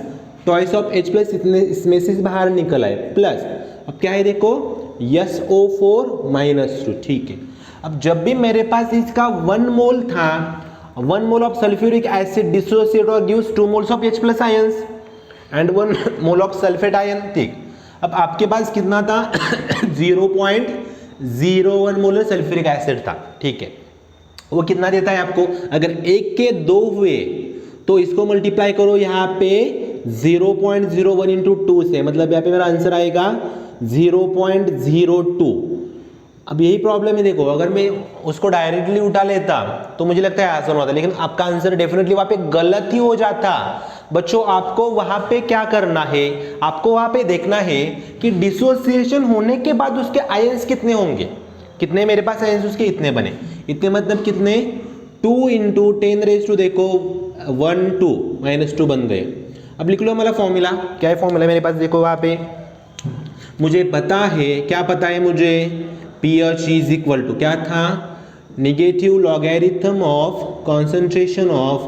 toys of H plus, इतने इसमें से बाहर निकल आए प्लस, अब क्या है देखो SO4 -2, ठीक है। अब जब भी मेरे पास इसका 1 मोल था, 1 mole of sulphuric acid dissociate और gives 2 moles of H plus ions and 1 mole of sulphate ion, ठीक। अब आपके पास कितना था 0.01 मोलर सल्फ्यूरिक एसिड था, ठीक है। वो कितना देता है आपको, अगर 1 के 2 हुए तो इसको मल्टीप्लाई करो यहाँ पे 0.01 इंटू 2 से, मतलब यहाँ पे मेरा आंसर आएगा 0.02। अब यही प्रॉब्लम है देखो, अगर मैं उसको डायरेक्टली उठा लेता तो मुझे लगता है आसान होता, लेकिन आपका आंसर डेफिनेटली वहां पे गलत ही हो जाता। बच्चों आपको वहां पे क्या करना है, आपको वहां पे देखना है कि डिसोसिएशन होने के बाद उसके आयंस कितने होंगे। कितने मेरे पास आयंस उसके, इतने बने। इतने मतलब कितने, 2 इंटू 10⁻², देखो 1 2 -2 बन गए। अब लिख लो हमारा फॉर्मूला, क्या है फॉर्मूला मेरे पास, देखो वहाँ पे मुझे पता है, क्या पता है मुझे, pH इज इक्वल टू क्या था, negative logarithm of concentration of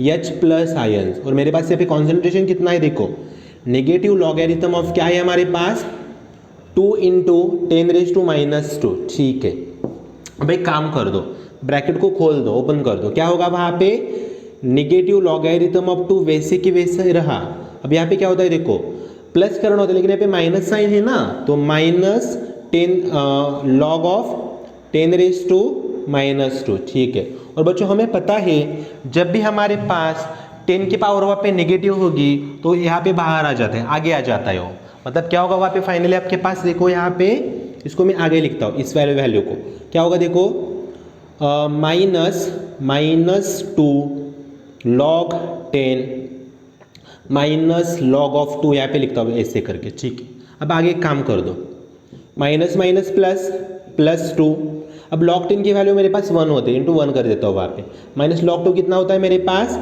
H plus ions. और मेरे पास यहाँ पे कॉन्सेंट्रेशन कितना है, देखो नेगेटिव लॉगैरिथम ऑफ क्या है हमारे पास, 2 इंटू 10⁻²। ठीक है, अब एक काम कर दो, ब्रैकेट को खोल दो, ओपन कर दो, क्या होगा वहाँ पे, नेगेटिव लॉगैरिथम ऑफ 2 वैसे की वैसे रहा। अब यहाँ पे क्या होता है, देखो प्लस करना होता है, लेकिन यहाँ पे माइनस साइन है ना, तो -10 लॉग ऑफ 10⁻²। ठीक है। और बच्चों हमें पता है जब भी हमारे पास 10 की पावर वहाँ पे नेगेटिव होगी तो यहाँ पे बाहर आ जाता है, आगे आ जाता है वो, मतलब क्या होगा वहाँ पे फाइनली आपके पास, देखो यहाँ पे इसको मैं आगे लिखता हूँ, इस वैल्यू को क्या होगा, देखो -2 log 10 log ऑफ 2, यहाँ पे लिखता हूँ ऐसे करके। ठीक है, अब आगे एक काम कर दो, माइनस माइनस प्लस +2। अब log 10 की वैल्यू मेरे पास 1 होते हैं, इंटू 1 कर देता हूँ वहाँ पे। माइनस log 2 कितना होता है मेरे पास,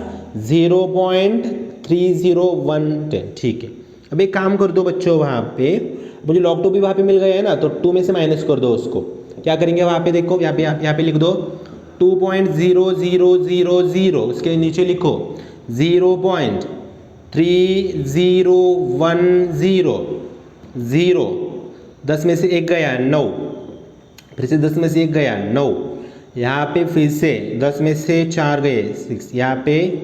0.3010। ठीक है, अब एक काम कर दो बच्चों, वहाँ पे मुझे log 2 भी वहाँ पे मिल गया है ना, तो 2 में से माइनस कर दो उसको। क्या करेंगे वहाँ पे, देखो यहाँ पे लिख दो 2.0000, उसके नीचे लिखो 0.3010, 10 में से 1 गया 9, फिर से 10 में से 1 गया 9, यहाँ पे फिर से 10 में से 4 गए 6, यहाँ पे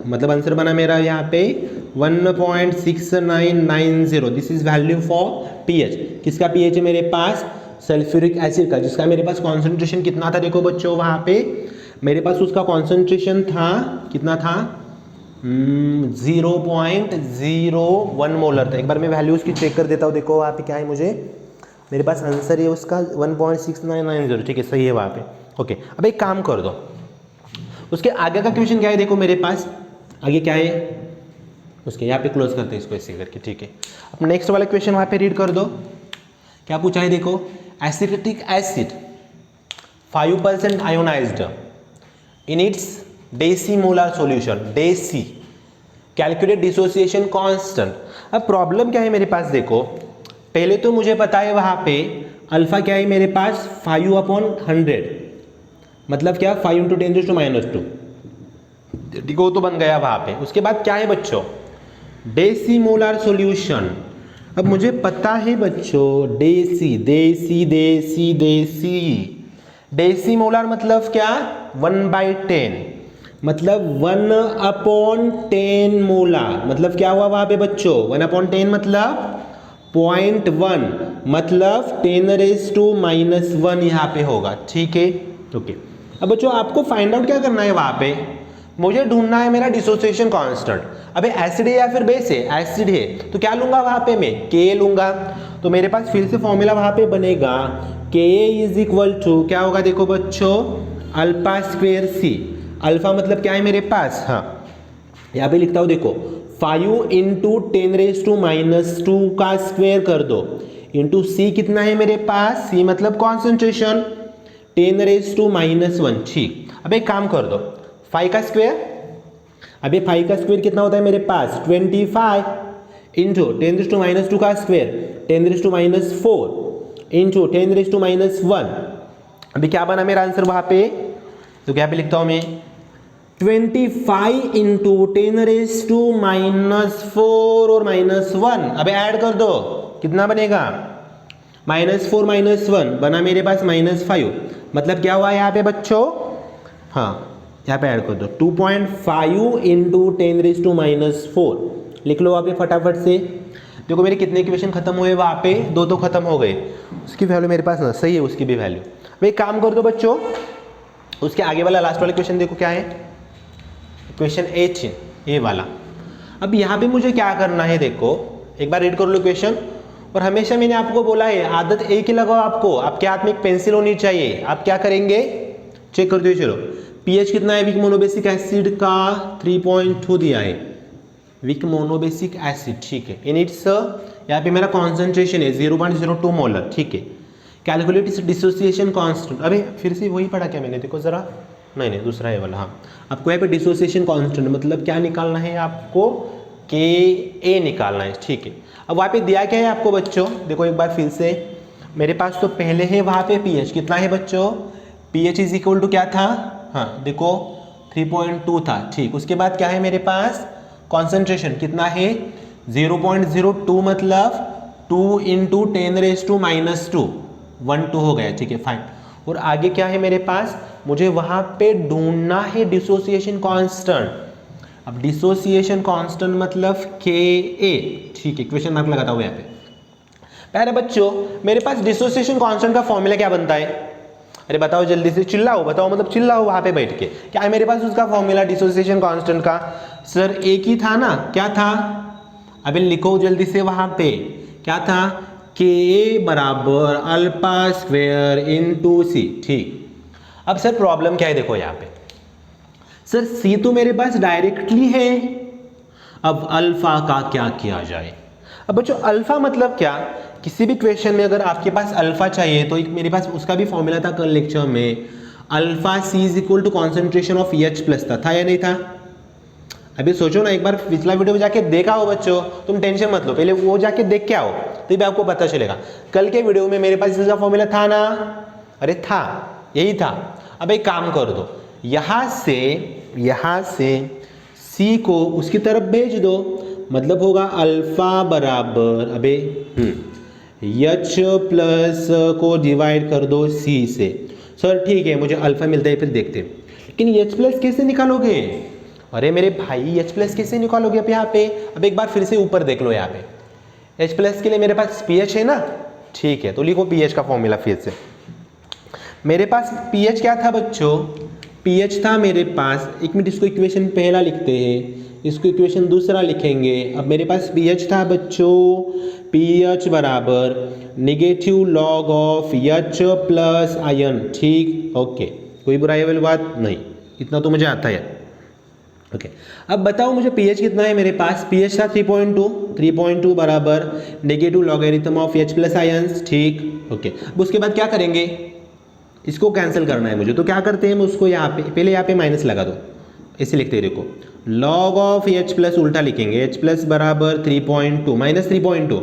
मतलब आंसर बना मेरा यहाँ पे 1.6990। This is value for pH। किसका pH है मेरे पास, सल्फ्यूरिक एसिड का, जिसका मेरे पास कॉन्सेंट्रेशन कितना था, देखो बच्चों वहाँ पे मेरे पास उसका कॉन्सेंट्रेशन था, कितना था, 0.01 मोलर था। एक बार मैं वैल्यू उसकी चेक कर देता हूँ, देखो वहाँ पे क्या है, मुझे मेरे पास आंसर है उसका 1.6990। ठीक है, सही है वहाँ पे। ओके, अब एक काम कर दो, उसके आगे का क्वेश्चन क्या है, देखो मेरे पास आगे क्या है उसके, यहाँ पे क्लोज करते हैं इसको ऐसे करके। ठीक है, अब नेक्स्ट वाला क्वेश्चन वहाँ पे रीड कर दो, क्या पूछा है, देखो acetic acid 5% ionised in its decimolar solution, deci calculate dissociation constant. अब प्रॉब्लम क्या है मेरे पास, देखो पहले तो मुझे पता है वहाँ पे अल्फा क्या है मेरे पास 5/100, मतलब क्या 5 × 10⁻²। ठीक है, वो तो बन गया वहाँ पे। उसके बाद क्या है बच्चों, डेसीमोलर सॉल्यूशन। अब मुझे पता है बच्चों देसी देसी देसी देसी डेसीमोलर मतलब क्या, 1/10, मतलब 1/10 मोलर, मतलब क्या हुआ वहाँ पे बच्चों, 1/10 मतलब 0.1, मतलब 10⁻⁻1 यहाँ पे होगा। ठीक है, ओके। अब बच्चों आपको फाइंड आउट क्या करना है, वहाँ पे मुझे ढूंढना है मेरा डिसोसिएशन कांस्टेंट। अबे एसिड है या फिर बेस है, एसिड है तो क्या लूंगा वहाँ पे मैं, के लूंगा। तो मेरे पास फिर से फॉर्मूला वहाँ पे बनेगा, के इज इक्वल टू क्या होगा, देखो बच्चों α²c। अल्फा मतलब क्या है मेरे पास, हाँ यहाँ पे लिखता हूँ, देखो 5 इंटू 10⁻² का स्क्वायर कर दो, इंटू सी कितना है मेरे पास, सी मतलब कॉन्सेंट्रेशन 10⁻⁻1। ठीक, अब एक काम कर दो, 5 का स्क्वायर, अभी 5 का स्क्वायर कितना होता है मेरे पास, 25 इंटू 10⁻² का स्क्वायर 10⁻⁴ इंटू 10⁻⁻1। अभी क्या बना मेरा आंसर वहाँ पे, तो क्या पे लिखता हूँ मैं 25 इंटू 10⁻⁻4 और -1। अबे ऐड कर दो, कितना बनेगा, -4 -1 बना मेरे पास -5, मतलब क्या हुआ यहाँ पे बच्चों, हाँ यहाँ पे ऐड कर दो 2.5 इंटू 10⁻⁴। लिख लो वहाँ पे फटाफट से। देखो मेरे कितने इक्वेशन खत्म हुए वहाँ पे, 2 तो खत्म हो गए, उसकी वैल्यू मेरे पास ना सही है, उसकी भी वैल्यू। अब एक काम कर दो बच्चों, उसके आगे वाला लास्ट वाला क्वेश्चन देखो क्या है, क्वेश्चन 18 ये वाला। अब यहाँ पे मुझे क्या करना है, देखो एक बार रीड कर लो क्वेश्चन। और हमेशा मैंने आपको बोला है आदत एक ही लगाओ, आपको आपके हाथ में एक पेंसिल होनी चाहिए। आप क्या करेंगे, चेक कर दो, चलो पीएच कितना है विक मोनोबेसिक एसिड का, 3.2 दिया है विक मोनोबेसिक एसिड। ठीक है, इन इट्स यहाँ पे मेरा कॉन्सेंट्रेशन है 0.02 मोलर। ठीक है, कैलकुलेट डिसोसिएशन कांस्टेंट, अरे फिर से वही पढ़ा क्या मैंने, देखो ज़रा, नहीं दूसरा है वाला। हाँ, आपको यहाँ पे डिसोसिएशन कांस्टेंट मतलब क्या निकालना है आपको, के ए निकालना है, ठीक है। अब वहाँ पे दिया क्या है आपको बच्चों, देखो एक बार फिर से, मेरे पास तो पहले है वहाँ पे पीएच कितना है बच्चों, पीएच इज इक्वल टू क्या था, हाँ देखो 3.2 था, ठीक। उसके बाद क्या है मेरे पास, कॉन्सेंट्रेशन कितना है 0.02 मतलब 2 इंटू 10⁻⁻², 1 2 हो गया, ठीक है फाइन। और आगे क्या है मेरे पास, मुझे वहाँ पे ढूंढना है डिसोसिएशन कांस्टेंट। अब डिसोसिएशन कांस्टेंट मतलब के ए, ठीक है, क्वेश्चन मार्क लगाता हूँ यहाँ पे। पहले बच्चों मेरे पास डिसोसिएशन कांस्टेंट का फॉर्मूला क्या बनता है, अरे बताओ जल्दी से, चिल्लाओ बताओ, मतलब चिल्लाओ वहाँ पे बैठ के, क्या है मेरे पास उसका फॉर्मूला डिसोसिएशन कांस्टेंट का, सर एक ही था ना, क्या था, अभी लिखो जल्दी से वहाँ पे, क्या था, के बराबर अल्फा स्क्वायर इंटू सी, ठीक। अब सर प्रॉब्लम क्या है, देखो यहाँ पे, सर सी तो मेरे पास डायरेक्टली है, अब अल्फा का क्या किया जाए। अब बच्चों अल्फा मतलब क्या, किसी भी क्वेश्चन में अगर आपके पास अल्फा चाहिए तो एक मेरे पास उसका भी फॉर्मूला था कल लेक्चर में, alpha C is equal to concentration of H plus था या नहीं था। अभी सोचो ना, एक बार पिछला वीडियो में जाके देखा हो बच्चों, तुम टेंशन मत लो, पहले वो जाके देख के आओ तो भी आपको पता चलेगा। कल के वीडियो में मेरे पास इसका फॉर्मूला था ना, अरे था, यही था। अब एक काम कर दो, यहाँ से सी को उसकी तरफ भेज दो, मतलब होगा अल्फा बराबर, अबे एच प्लस को डिवाइड कर दो सी से। सर ठीक है, मुझे अल्फा मिलता है, फिर देखते हैं। लेकिन एच प्लस कैसे निकालोगे, अरे मेरे भाई एच प्लस कैसे निकालोगे अब यहाँ पे, अब एक बार फिर से ऊपर देख लो, यहाँ पे एच प्लस के लिए मेरे पास पीएच है ना, ठीक है, तो लिखो पीएच का फॉर्मूला फिर से। मेरे पास पीएच क्या था बच्चों, पीएच था मेरे पास, एक मिनट इसको इक्वेशन पहला लिखते हैं, इसको इक्वेशन दूसरा लिखेंगे। अब मेरे पास पीएच था बच्चों, पीएच बराबर negative log of H plus ion, ठीक, ओके, कोई बुराई वाली बात नहीं, इतना तो मुझे आता है, ओके। अब बताओ मुझे पीएच कितना है, मेरे पास पीएच था 3.2 बराबर negative logarithm of H plus ions, ठीक, ओके। अब उसके बाद क्या करेंगे, इसको कैंसिल करना है मुझे, तो क्या करते हैं हम उसको यहाँ पे, पहले यहाँ पे माइनस लगा दो, ऐसे लिखते हैं, देखो लॉग ऑफ एच प्लस उल्टा लिखेंगे, एच प्लस बराबर 3.2 माइनस 3.2,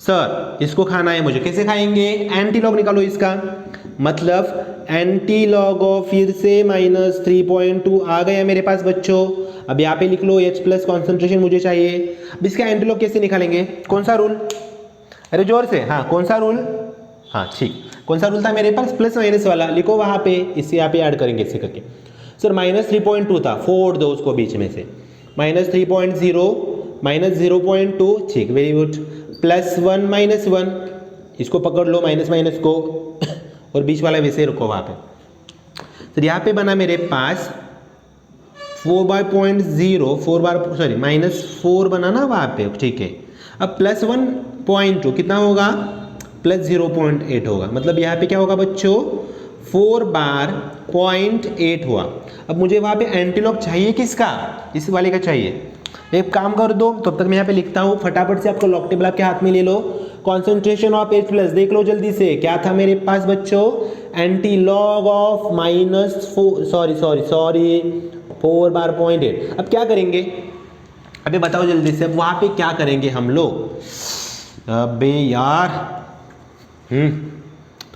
सर इसको खाना है मुझे, कैसे खाएंगे, एंटी लॉग निकालो इसका, मतलब एंटी लॉग ऑफ फिर से माइनस 3.2 आ गया मेरे पास बच्चों। अब यहाँ पे लिख लो एच प्लस कॉन्सेंट्रेशन मुझे चाहिए, अब इसका एंटी लॉग कैसे निकालेंगे, कौन सा रूल, अरे जोर से, हाँ कौन सा रूल, हाँ ठीक, कौन सा रूल था मेरे पास, प्लस माइनस वाला, लिखो वहाँ पे, इसे यहाँ पे ऐड करेंगे ऐसे करके। सर माइनस 3.2 था, फोड़ दो उसको बीच में से, माइनस 3.0 माइनस 0.2, ठीक, वेरी गुड, प्लस 1 माइनस 1, इसको पकड़ लो माइनस माइनस को और बीच वाला वैसे रखो वहाँ पे। तो यहाँ पे बना मेरे पास 4/0 माइनस 4 बना ना वहाँ पे, ठीक है। अब प्लस 1.2 कितना होगा, प्लस 0.8 होगा, मतलब यहाँ पे क्या होगा बच्चों 4/0.8 हुआ। अब मुझे वहाँ पे एंटीलॉग चाहिए किसका, इस वाले का चाहिए। एक काम कर दो, तब तक मैं यहाँ पे लिखता हूँ, फटाफट से आपको लॉग टेबल आपके हाथ में ले लो, कॉन्सेंट्रेशन ऑफ एच प्लस देख लो जल्दी से, क्या था मेरे पास बच्चों, एंटी लॉग ऑफ माइनस 4/0.8। अब क्या करेंगे, अबे बताओ जल्दी से, अब वहाँ पे क्या करेंगे हम लोग, अबे यार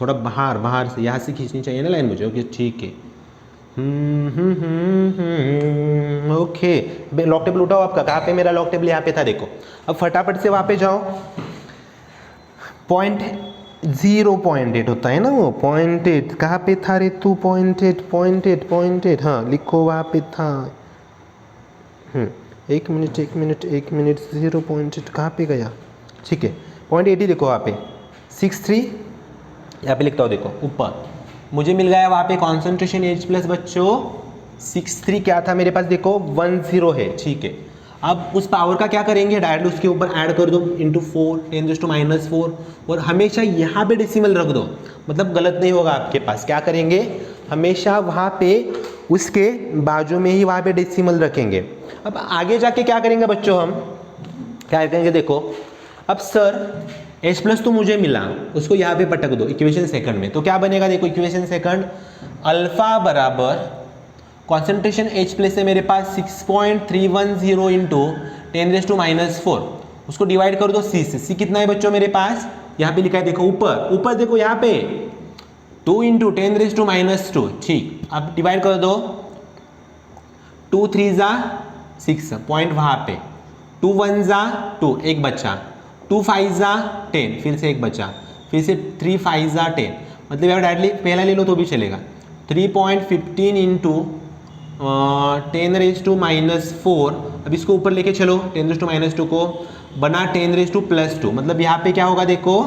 थोड़ा बाहर से यहाँ से खींचनी चाहिए ना लाइन मुझे, ओके ठीक है, ओके। लॉक टेबल उठाओ आपका, कहाँ पे मेरा लॉक टेबल, यहाँ पे था देखो। अब फटाफट से वहाँ पे जाओ, 0.8 होता है ना वो, 0.8 कहाँ पे था रे तू, 0.8 हाँ लिखो वहाँ पे था, एक मिनट 0.8 कहाँ पे गया, ठीक है 0.8 ही देखो वहाँ पे, 63 यहाँ पे लिखता हूँ देखो ऊपर, मुझे मिल गया वहाँ पे कॉन्सेंट्रेशन एच प्लस बच्चों 63 क्या था मेरे पास देखो 10 है, ठीक है। अब उस पावर का क्या करेंगे, डायरेक्ट उसके ऊपर ऐड कर दो इंटू 4 10⁻⁻4, और हमेशा यहाँ पे डेसिमल रख दो, मतलब गलत नहीं होगा आपके पास। क्या करेंगे, हमेशा वहाँ पे उसके बाजू में ही वहाँ पे डेसिमल रखेंगे। अब आगे जाके क्या करेंगे बच्चों, हम क्या करेंगे देखो, अब सर H प्लस तो मुझे मिला, उसको यहाँ पे पटक दो इक्वेशन सेकंड में, तो क्या बनेगा देखो इक्वेशन सेकंड, अल्फा बराबर कॉन्सेंट्रेशन H प्लस है मेरे पास 6.310 इंटू 10⁻⁴, उसको डिवाइड कर दो C से। C कितना है बच्चों मेरे पास, यहाँ पे लिखा है देखो ऊपर देखो यहाँ पे 2 इंटू 10⁻², ठीक। अब डिवाइड कर दो, 2 3 ज़ा 6 पॉइंट वहाँ पे, 2 1 ज़ा 2 एक बच्चा, 2 5 ज़ा 10 फिर से एक बच्चा, फिर से 3 5 ज़ा 10, मतलब यहाँ डायरेक्टली पहला ले लो तो भी चलेगा। 3.15 इंटू 10⁻⁴, अब इसको ऊपर लेके चलो 10⁻² को, बना 10⁻+2, मतलब यहाँ पे क्या होगा देखो,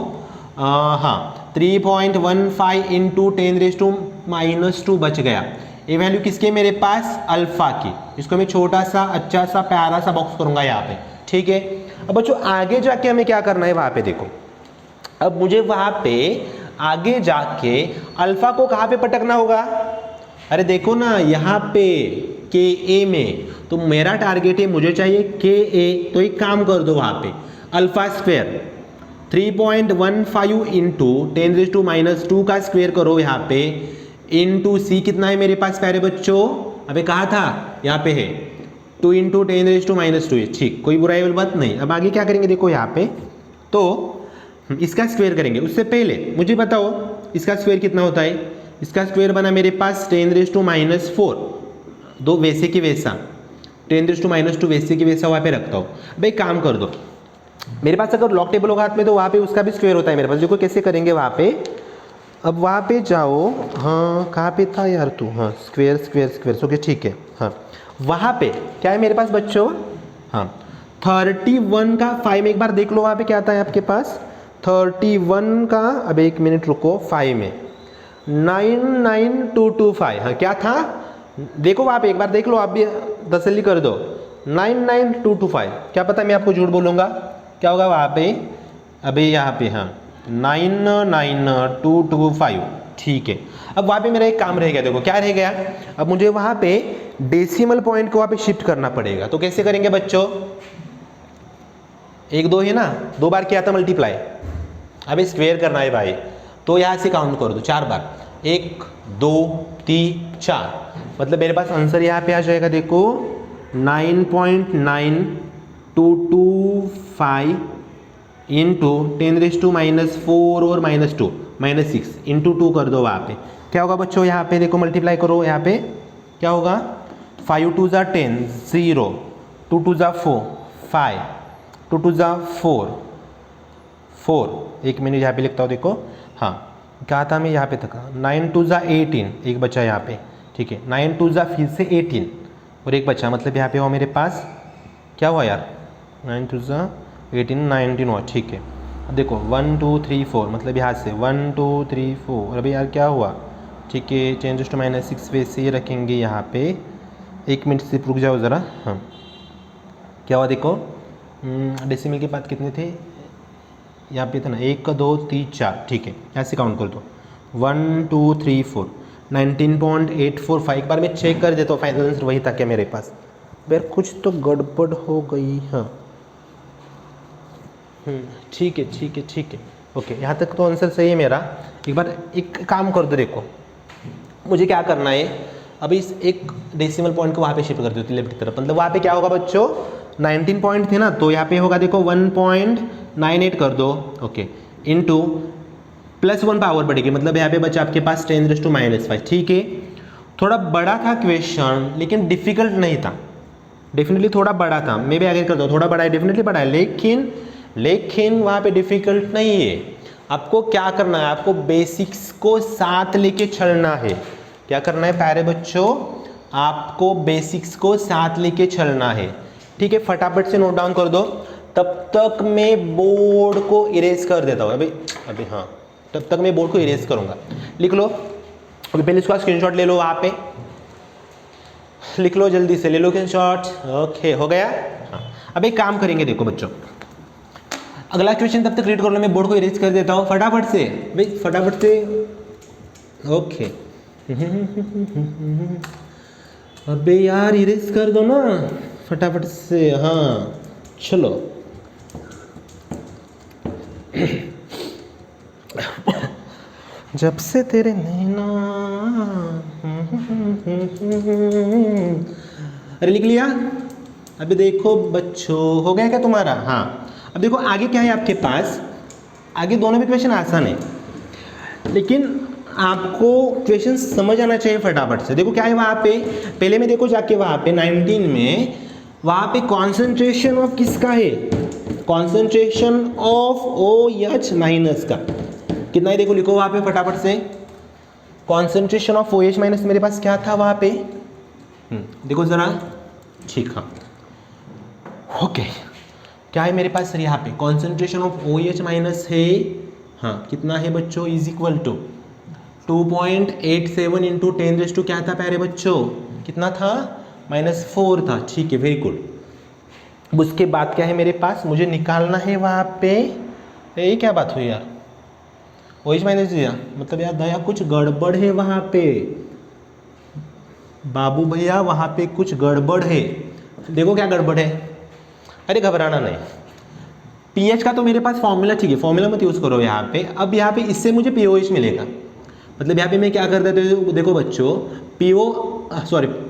हाँ 3.15 इंटू 10⁻² बच गया। ये वैल्यू किसके मेरे पास, अल्फा की। इसको मैं छोटा सा अच्छा सा प्यारा सा बॉक्स करूंगा यहाँ पे, ठीक है। अब बच्चों आगे जाके हमें क्या करना है वहाँ पे देखो, अब मुझे वहाँ पे आगे जाके अल्फा को कहाँ पे पटकना होगा, अरे देखो ना यहाँ पे के ए में, तो मेरा टारगेट है, मुझे चाहिए के ए, तो एक काम कर दो वहाँ पे अल्फा स्क्वायर 3.15 इंटू 10⁻² का स्क्वायर करो यहाँ पे, इंटू सी कितना है मेरे पास प्यारे बच्चों, अबे कहा था यहाँ पे है 2 इंटू 10⁻², ठीक, कोई बुराई वाली बात नहीं। अब आगे क्या करेंगे देखो यहाँ पे, तो इसका स्क्वायर करेंगे। उससे पहले मुझे बताओ इसका स्क्वायर कितना होता है, इसका स्क्वायर बना मेरे पास 10⁻⁴, दो वैसे की वैसा, 10⁻² वैसे की वैसा वहाँ पे रखता हूँ। भाई काम कर दो, मेरे पास अगर लॉग टेबल होगा हाथ में तो वहाँ पे उसका भी स्क्वायर होता है मेरे पास। देखो कैसे करेंगे वहाँ पे, अब वहाँ पे जाओ, हाँ कहाँ पे था यार तू, हाँ स्क्वायर स्क्वायर स्क्वायर, ओके ठीक है। हाँ वहाँ पे क्या है मेरे पास बच्चों, हाँ 31 का 5 में एक बार देख लो वहाँ पे क्या आता है आपके पास, 31 का, अब एक मिनट रुको, 5 में 99225, हाँ क्या था देखो वहाँ पे एक बार देख लो, आप भी तसल्ली कर दो, 99225, क्या पता मैं आपको झूठ बोलूँगा, क्या होगा वहाँ पे, अभी यहाँ पे हाँ 99225, ठीक है। अब वहाँ पे मेरा एक काम रह गया, देखो क्या रह गया, अब मुझे वहाँ पे डेसिमल पॉइंट को वहाँ पे शिफ्ट करना पड़ेगा। तो कैसे करेंगे बच्चों, 1 2 है ना, 2 बार किया था मल्टीप्लाई, अब स्क्वायर करना है भाई, तो यहाँ से काउंट कर दो 4 बार, 1 2 3 4, मतलब मेरे पास आंसर यहाँ पे आ जाएगा देखो 9.9225 इंटू 10⁻⁴ और -2 -6 इंटू 2 कर दो वहाँ पे, क्या होगा बच्चों यहाँ पे देखो मल्टीप्लाई करो, यहाँ पे क्या होगा, 5 2 ज़ा 10 0, 2 2 ज़ा 4 5, 2 2 ज़ा 4 4, एक मिनट यहाँ पे लिखता हूँ देखो, हाँ क्या था मैं यहाँ पे तक, 9 2 ज़ा 18, एक बच्चा यहाँ पे, ठीक है, 9 2 ज़ा फिर से 18 और एक बच्चा, मतलब यहाँ पे हुआ मेरे पास क्या हुआ यार, 9 2 ज़ा 18 19 हुआ, ठीक है। अब देखो 1 2 3 4, मतलब यहाँ से 1 2 3 4, और अभी यार क्या हुआ, ठीक है 10⁻⁶ वैसे ही रखेंगे यहाँ पे, एक मिनट से रुक जाओ ज़रा, हाँ क्या हुआ देखो, डेसिमल के बाद कितने थे यहाँ पे था ना, 1 2 3 4, ठीक है, ऐसे काउंट कर दो 1 2 3 4 19.845, एक बार मैं चेक कर देता हूँ फाइनल आंसर वही था क्या मेरे पास, यार कुछ तो गड़बड़ हो गई, हाँ ठीक है ठीक है ठीक है, ओके यहाँ तक तो आंसर सही है मेरा। एक बार एक काम कर दो, देखो मुझे क्या करना है, अभी इस एक डेसिमल पॉइंट को वहाँ पे शिफ्ट कर दो लेफ्ट की तरफ, मतलब वहाँ पे क्या होगा बच्चों 19 पॉइंट थे ना, तो यहाँ पे होगा देखो 1.98 कर दो, ओके, इंटू +1 पावर बढ़ेगी, मतलब यहाँ पे बच्चा आपके पास 10⁻⁵, ठीक है। थोड़ा बड़ा था क्वेश्चन लेकिन डिफिकल्ट नहीं था, डेफिनेटली थोड़ा बड़ा था, मैं भी आगे कर दो, थोड़ा बड़ा है डेफिनेटली बड़ा है, लेकिन वहाँ पे डिफिकल्ट नहीं है। आपको क्या करना है, आपको बेसिक्स को साथ लेके चलना है, क्या करना है प्यारे बच्चों, आपको बेसिक्स को साथ लेके चलना है, ठीक है। फटाफट से नोट डाउन कर दो, तब तक मैं बोर्ड को इरेज कर देता हूँ, अभी हाँ तब तक मैं बोर्ड को इरेज करूँगा, लिख लो अभी, पहले इसका स्क्रीनशॉट ले लो, वहाँ पे लिख लो, जल्दी से ले लो स्क्रीनशॉट, ओके हो गया। हाँ अब एक काम करेंगे देखो बच्चों, अगला क्वेश्चन तब तक रीड कर लो, मैं बोर्ड को इरेज कर देता हूँ फटाफट से भाई, फटाफट से, ओके अबे यार इरेज कर दो ना फटाफट से, हाँ चलो जब से तेरे नैना। अरे लिख लिया? अभी देखो बच्चों, हो गया क्या तुम्हारा? हाँ, अब देखो आगे क्या है आपके पास। आगे दोनों भी क्वेश्चन आसान है, लेकिन आपको क्वेश्चन समझ आना चाहिए फटाफट से। देखो क्या है वहाँ पे, पहले में देखो जाके वहाँ पे 19 में, वहाँ पे कॉन्सेंट्रेशन ऑफ किसका है? कॉन्सेंट्रेशन ऑफ OH माइनस का कितना है? देखो लिखो वहाँ पे फटाफट से। कॉन्सेंट्रेशन ऑफ OH माइनस मेरे पास क्या था वहाँ पे? देखो ज़रा, ठीक, हाँ, ओके। क्या है मेरे पास सर यहाँ पे? कॉन्सेंट्रेशन ऑफ OH माइनस है, हाँ, कितना है बच्चों? इज इक्वल टू 2.87 इंटू 10 क्या था प्यारे बच्चों? कितना था? -4 था। ठीक है, वेरी गुड। अब उसके बाद क्या है मेरे पास? मुझे निकालना है वहाँ पे, ये क्या बात हुई यार? OH माइनस दिया, मतलब यार दया कुछ गड़बड़ है वहाँ पे बाबू भैया, वहाँ पे कुछ गड़बड़ है। देखो क्या गड़बड़ है। अरे घबराना नहीं, पीएच का तो मेरे पास फॉर्मूला, ठीक है, फॉर्मूला मत यूज़ करो यहाँ पे। अब यहाँ पे इससे मुझे POH मिलेगा, मतलब यहाँ पे मैं क्या कर देता हूँ, देखो बच्चों,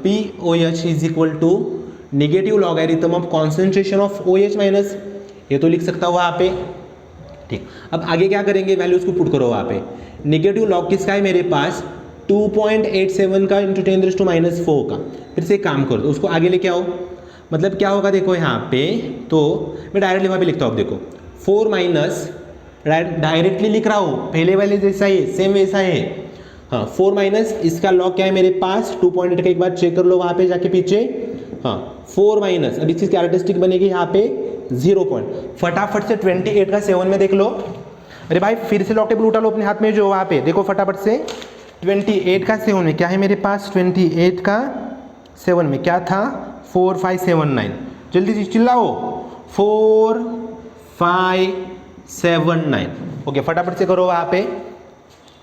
POH is equal to negative logarithm of concentration of OH minus, ये तो लिख सकता हूँ वहाँ पे। ठीक, अब आगे क्या करेंगे? वैल्यूज को पुट करो वहाँ पे। नेगेटिव लॉग किसका है मेरे पास? 2.87 का इंटू 10⁻⁴ का। फिर से काम करो, तो उसको आगे लेके आओ। मतलब क्या होगा देखो यहाँ पे, तो मैं डायरेक्टली वहाँ पे लिखता हूँ। देखो 4 माइनस, डायरेक्टली लिख रहा हूँ, पहले वाले जैसा ही सेम वैसा है। हाँ, 4 माइनस इसका लॉग क्या है मेरे पास? 2.8 का एक बार चेक कर लो वहाँ पे जाके पीछे। हाँ, 4 माइनस, अब इसकी कैरेक्टरिस्टिक बनेगी यहाँ पे 0 पॉइंट। फटाफट से 28 का 7 में देख लो। अरे भाई फिर से लॉग टेबल उठा लो अपने हाथ में, जो वहाँ पे देखो फटाफट से। 28 का 7 में क्या है मेरे पास? 28 का 7 में क्या था? 4 5 7 9। जल्दी से चिल्लाओ, 4 5 7 9। ओके, फटाफट से करो वहाँ पे।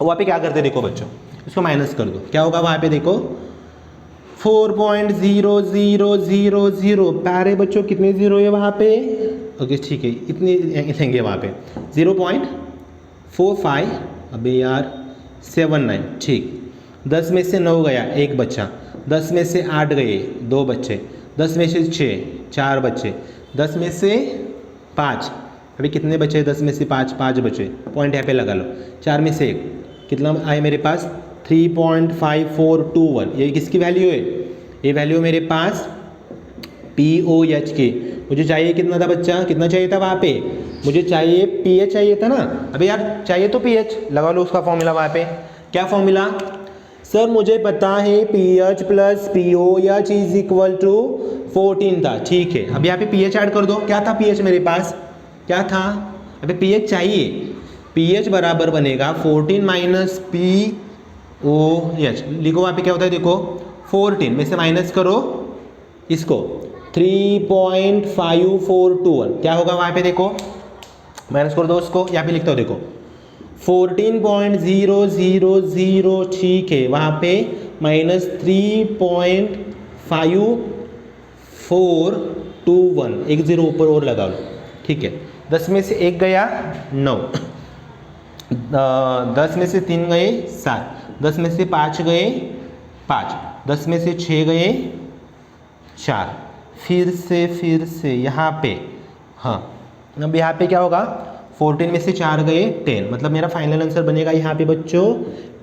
वहाँ पे क्या करते देखो बच्चों, इसको माइनस कर दो, क्या होगा वहाँ पे देखो? 4.0000। प्यारे बच्चों कितने जीरो है वहाँ पे? ओके ठीक है, इतने लेंगे वहाँ पे 0.45, अबे यार 79। ठीक, 10 में से 9 गया, एक बच्चा। 10 में से 8 गए, 2 बच्चे। 10 में से 6, 4 बच्चे। 10 में से 5, अभी कितने बचे? 10 में से 5 बचे। पॉइंट यहाँ पे लगा लो। 4 में से 1, कितना आए मेरे पास? 3.5421। ये किसकी वैल्यू है? ये वैल्यू मेरे पास POH की। मुझे चाहिए कितना था बच्चा? कितना चाहिए था वहाँ पे? मुझे चाहिए PH चाहिए था ना। अबे यार चाहिए तो PH लगा लो, उसका फॉर्मूला वहाँ पे। क्या फॉर्मूला? सर मुझे पता है PH plus POH is equal to 14 था। ठीक है, अब यहाँ पे PH ऐड कर दो। क्या था PH मेरे पास? क्या था? अबे PH चाहिए, PH बराबर बनेगा 14 माइनस POH। लिखो वहाँ पे क्या होता है देखो, 14 में से माइनस करो इसको, 3.5421। क्या होगा वहाँ पे देखो, माइनस कर दो उसको। यहाँ पे लिखता हूँ देखो 14.000। ठीक है, वहाँ पे माइनस 3.5421, एक जीरो ऊपर और लगा लो। ठीक है, 10 में से 1 गया 9, 10 में से 3 गए 7, 10 में से 5 गए 5, 10 में से 6 गए 4। फिर से यहाँ पे, हाँ, अब यहाँ पे क्या होगा? 14 में से 4 गए 10, मतलब मेरा फाइनल आंसर बनेगा यहाँ पे बच्चों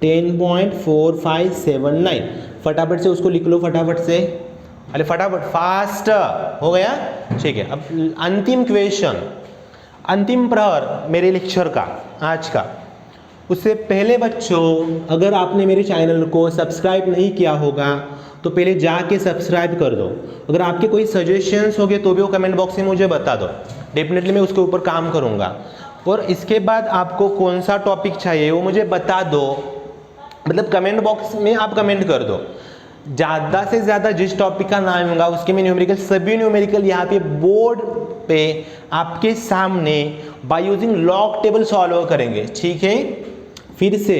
10.4579। फटाफट से उसको लिख लो, फटाफट से। अरे फटाफट, फास्ट हो गया। ठीक है, अब अंतिम क्वेश्चन, अंतिम प्रहर मेरे लेक्चर का आज का। उससे पहले बच्चों, अगर आपने मेरे चैनल को सब्सक्राइब नहीं किया होगा तो पहले जाके सब्सक्राइब कर दो। अगर आपके कोई सजेशंस होंगे तो भी वो कमेंट बॉक्स में मुझे बता दो, डेफिनेटली मैं उसके ऊपर काम करूँगा। और इसके बाद आपको कौन सा टॉपिक चाहिए वो मुझे बता दो, मतलब कमेंट बॉक्स में आप कमेंट कर दो। ज़्यादा से ज़्यादा जिस टॉपिक का नाम होगा उसके में न्यूमेरिकल, सभी न्यूमेरिकल यहाँ पे बोर्ड पे आपके सामने by using log table solve करेंगे। ठीक है, फिर से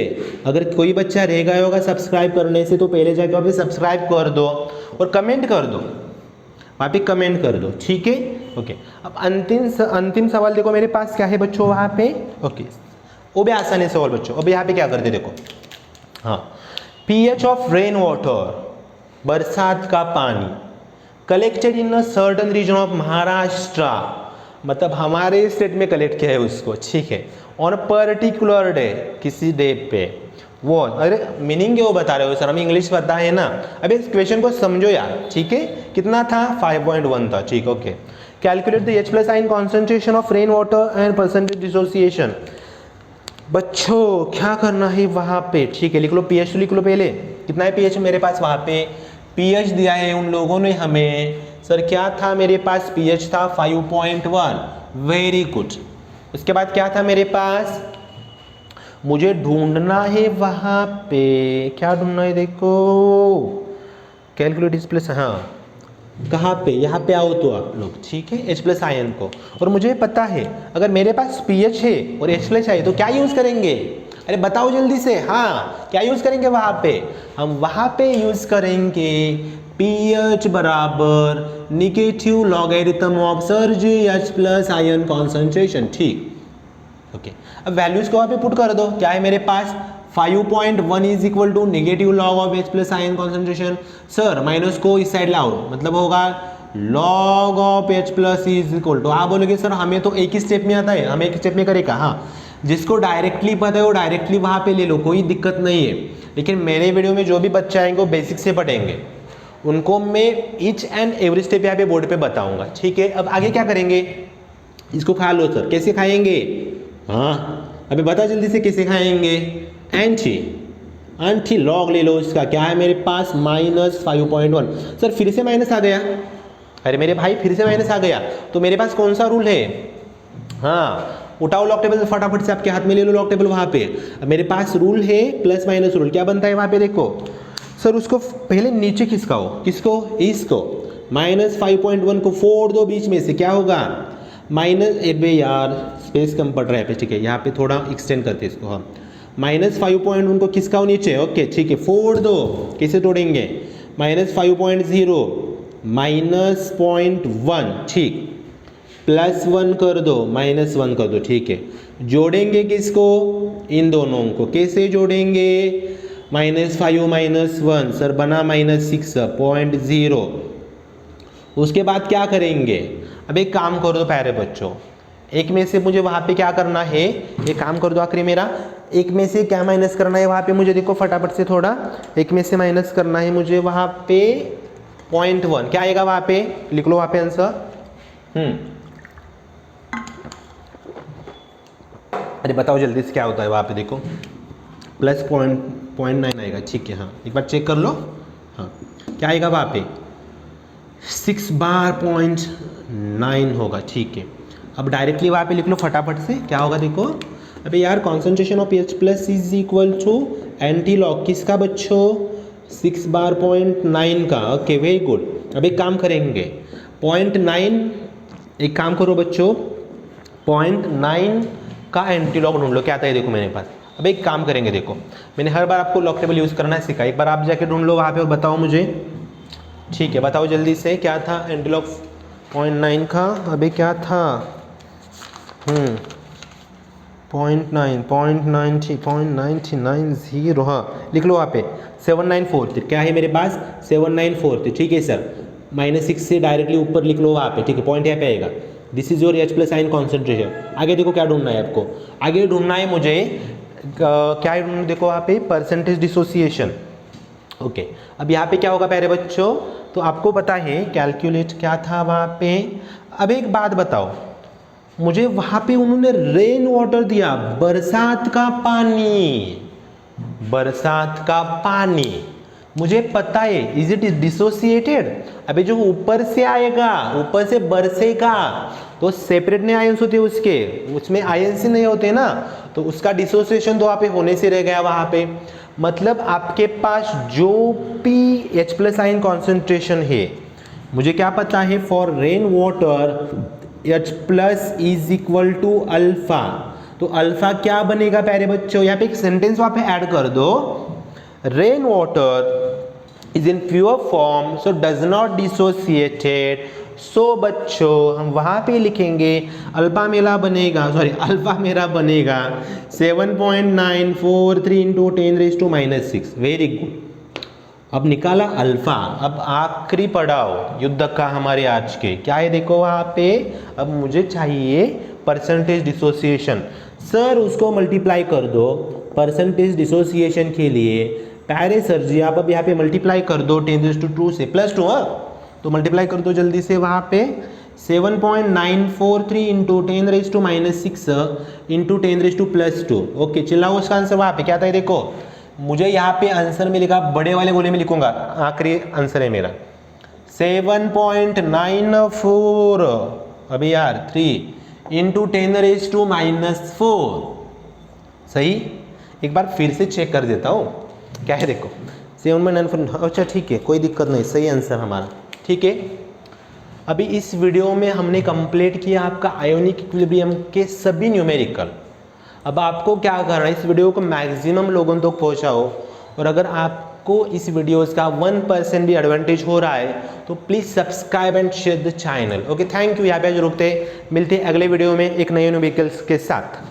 अगर कोई बच्चा रह गया होगा सब्सक्राइब करने से तो पहले जाके वहाँ पे सब्सक्राइब कर दो और कमेंट कर दो, वहाँ पे कमेंट कर दो। ठीक है, ओके। अब अंतिम सवाल देखो मेरे पास क्या है बच्चों वहाँ पे। ओके, वो भी आसानी से और बच्चों। अब यहाँ पे क्या करते देखो, हाँ, pH ऑफ रेन वाटर, बरसात का पानी, collected in a certain region of Maharashtra, मतलब हमारे स्टेट में कलेक्ट किया है उसको, ठीक है, ऑन पर्टिकुलर डे, किसी डे पे, वो, अरे मीनिंग क्या वो बता रहे हो सर, हमें इंग्लिश पता है ना। अब इस क्वेश्चन को समझो यार, ठीक है, कितना था 5.1 था, ठीक, okay. Calculate the H+ ion concentration of rain water and percentage dissociation. बच्चों क्या करना है वहाँ पे, ठीक है, लिख लो pH, तो लिख लो पहले, कितना है pH मेरे पास वहाँ पे, pH दिया है उन लोगों ने हमें, सर क्या था मेरे पास, pH था 5.1, वेरी गुड। उसके बाद क्या था मेरे पास, मुझे ढूंढना है वहाँ पे, क्या ढूंढना है देखो, कैलकुलेट H+, हाँ, कहाँ पे, यहाँ पे आओ तो आप लोग, ठीक है, H+ आयन को, और मुझे पता है अगर मेरे पास pH है और H+ है तो क्या यूज़ करेंगे, अरे बताओ जल्दी से, हाँ, क्या यूज़ करेंगे वहाँ पे, हम वहाँ पे यूज़ करेंगे pH बराबर निगेटिव लॉगरिथम ऑफ सर्ज H+ आयन कॉन्सेंट्रेशन, ठीक, ओके। अब वैल्यूज को वहाँ पे पुट कर दो, क्या है मेरे पास 5.1 is equal to negative log of H+ ion concentration, sir minus को इस साइड लाओ, मतलब होगा log of H+ is equal to, आप बोलोगे सर हमें तो एक ही स्टेप में आता है, हम एक स्टेप में करेगा, हाँ, जिसको डायरेक्टली पता है वो डायरेक्टली वहाँ पे ले लो, कोई दिक्कत नहीं है, लेकिन मेरे वीडियो में जो भी बच्चे आएंगे वो बेसिक से पढ़ेंगे, उनको मैं ईच एंड एवरी स्टेप यहाँ पे बोर्ड पे बताऊंगा, ठीक है। अब आगे क्या करेंगे, इसको खा लो सर, कैसे खाएंगे, हाँ अभी बता जल्दी से कैसे खाएंगे, एंटी लॉग ले लो इसका, क्या है मेरे पास -5.1, सर फिर से माइनस आ गया, अरे मेरे भाई फिर से माइनस आ गया, तो मेरे पास कौन सा रूल है, हाँ, उठाओ लॉग टेबल फटाफट से, आपके हाथ में ले लो लॉग टेबल, वहाँ पे मेरे पास रूल है प्लस माइनस रूल, क्या बनता है वहाँ पे देखो, सर उसको पहले नीचे खिसकाओ, किसको, इसको, -5.1 को फोड़ दो बीच में से, क्या होगा माइनस, यार स्पेस कम पड़ रहा है पे, ठीक है, यहाँ पे थोड़ा एक्सटेंड करते हैं इसको, हाँ, -5.1 को खिसकाओ नीचे, ओके, ठीक है, फोड़ दो, कैसे तोड़ेंगे, -5.0 -0.1, ठीक, +1 कर दो, -1 कर दो, ठीक है, जोड़ेंगे किसको, इन दोनों को, कैसे जोड़ेंगे, -5 -1, सर बना -6.0, उसके बाद क्या करेंगे, अब एक काम कर दो प्यारे बच्चों, एक में से मुझे वहाँ पे क्या करना है, एक काम कर दो आखिरी मेरा, एक में से क्या माइनस करना है वहाँ पे मुझे देखो फटाफट से, थोड़ा एक में से माइनस करना है मुझे वहाँ पे 0.1, क्या आएगा वहाँ पे, लिख लो वहाँ पे आंसर, अरे बताओ जल्दी से क्या होता है वहाँ पे देखो, +0.9 आएगा, ठीक है, हाँ एक बार चेक कर लो, हाँ क्या आएगा वहाँ पे 6 बार 0.9 होगा, ठीक है। अब डायरेक्टली वहाँ पे लिख लो फटाफट से, क्या होगा देखो, अबे यार concentration of H+ is equal to antilog किसका बच्चों, 6 बार 0.9 का, ओके वेरी गुड। अब एक काम करेंगे 0.9, एक काम करो बच्चों 0.9 का एंटी लॉग ढूंढ लो, क्या आता है देखो मेरे पास। अब एक काम करेंगे देखो, मैंने हर बार आपको लॉग टेबल यूज़ करना है सिखा, एक बार आप जाके ढूंढ लो वहाँ पे और बताओ मुझे, ठीक है, बताओ जल्दी से क्या था एंटी लॉग 0.9 का, अबे क्या था, 0.990, हाँ लिख लो वहाँ पे 7943, क्या है मेरे पास 7943, ठीक है सर, -6 से डायरेक्टली ऊपर लिख लो वहाँ पे, ठीक है, पॉइंट यहाँ पे आएगा, this is your H+ ion concentration. आगे देखो क्या ढूंढना है आपको, आगे ढूंढना है मुझे क्या है ढूंढना, देखो वहाँ पे परसेंटेज डिसोसिएशन, ओके। अब यहाँ पे क्या होगा प्यारे बच्चों, तो आपको पता है कैलकुलेट क्या था वहाँ पे। अब एक बात बताओ मुझे, वहाँ पे उन्होंने रेन वाटर दिया, बरसात का पानी, बरसात का पानी, मुझे पता है इज इट डिसोसिएटेड, अभी जो ऊपर से आएगा, ऊपर से बरसेगा तो सेपरेट नहीं आयंस होते उसके, उसमें आयंस ही नहीं होते ना, तो उसका डिसोसिएशन तो वहाँ पे होने से रह गया वहाँ पे। मतलब आपके पास जो भी H+ आयन कॉन्सेंट्रेशन है, मुझे क्या पता है for rain water H+ is equal to alpha, तो अल्फा क्या बनेगा प्यारे बच्चों, यहाँ पे एक सेंटेंस वहाँ पे ऐड कर दो, rain water is in pure form so does not dissociated सो बच्चों हम वहाँ पे लिखेंगे अल्फा मेरा बनेगा 7.943 इंटू 10⁻⁻⁶। Very good. अब निकाला अल्फा। अब आखिरी पड़ाव युद्ध का हमारे आज के क्या है देखो वहाँ पे। अब मुझे चाहिए परसेंटेज डिसोसिएशन। सर उसको मल्टीप्लाई कर दो परसेंटेज डिसोसिएशन के लिए। प्यारे सर जी आप अब यहाँ पे मल्टीप्लाई कर दो 10⁻² से +2। तो मल्टीप्लाई कर दो जल्दी से वहाँ पे 7.943 इंटू 10⁻⁻⁶ इंटू 10⁻+2। ओके चिल्लाओ उसका आंसर वहाँ पे क्या था देखो। मुझे यहाँ पे आंसर में लिखा बड़े वाले गोले में लिखूंगा आखिरी आंसर है मेरा 7.94 अभी यार 3 इंटू 10⁻⁻⁴। सही। एक बार फिर से चेक कर देता हूँ क्या है देखो 7.94। अच्छा ठीक है कोई दिक्कत नहीं सही आंसर हमारा ठीक है। अभी इस वीडियो में हमने कंप्लीट किया आपका आयोनिक इक्विलिब्रियम के सभी न्यूमेरिकल। अब आपको क्या करना है इस वीडियो को मैक्सिमम लोगों तक पहुंचाओ और अगर आपको इस वीडियोस का 1% भी एडवांटेज हो रहा है तो please subscribe and share the channel. Okay thank you. यहाँ पे आज रुकते मिलते अगले वीडियो में एक नए न्यूमेरिकल्स के साथ।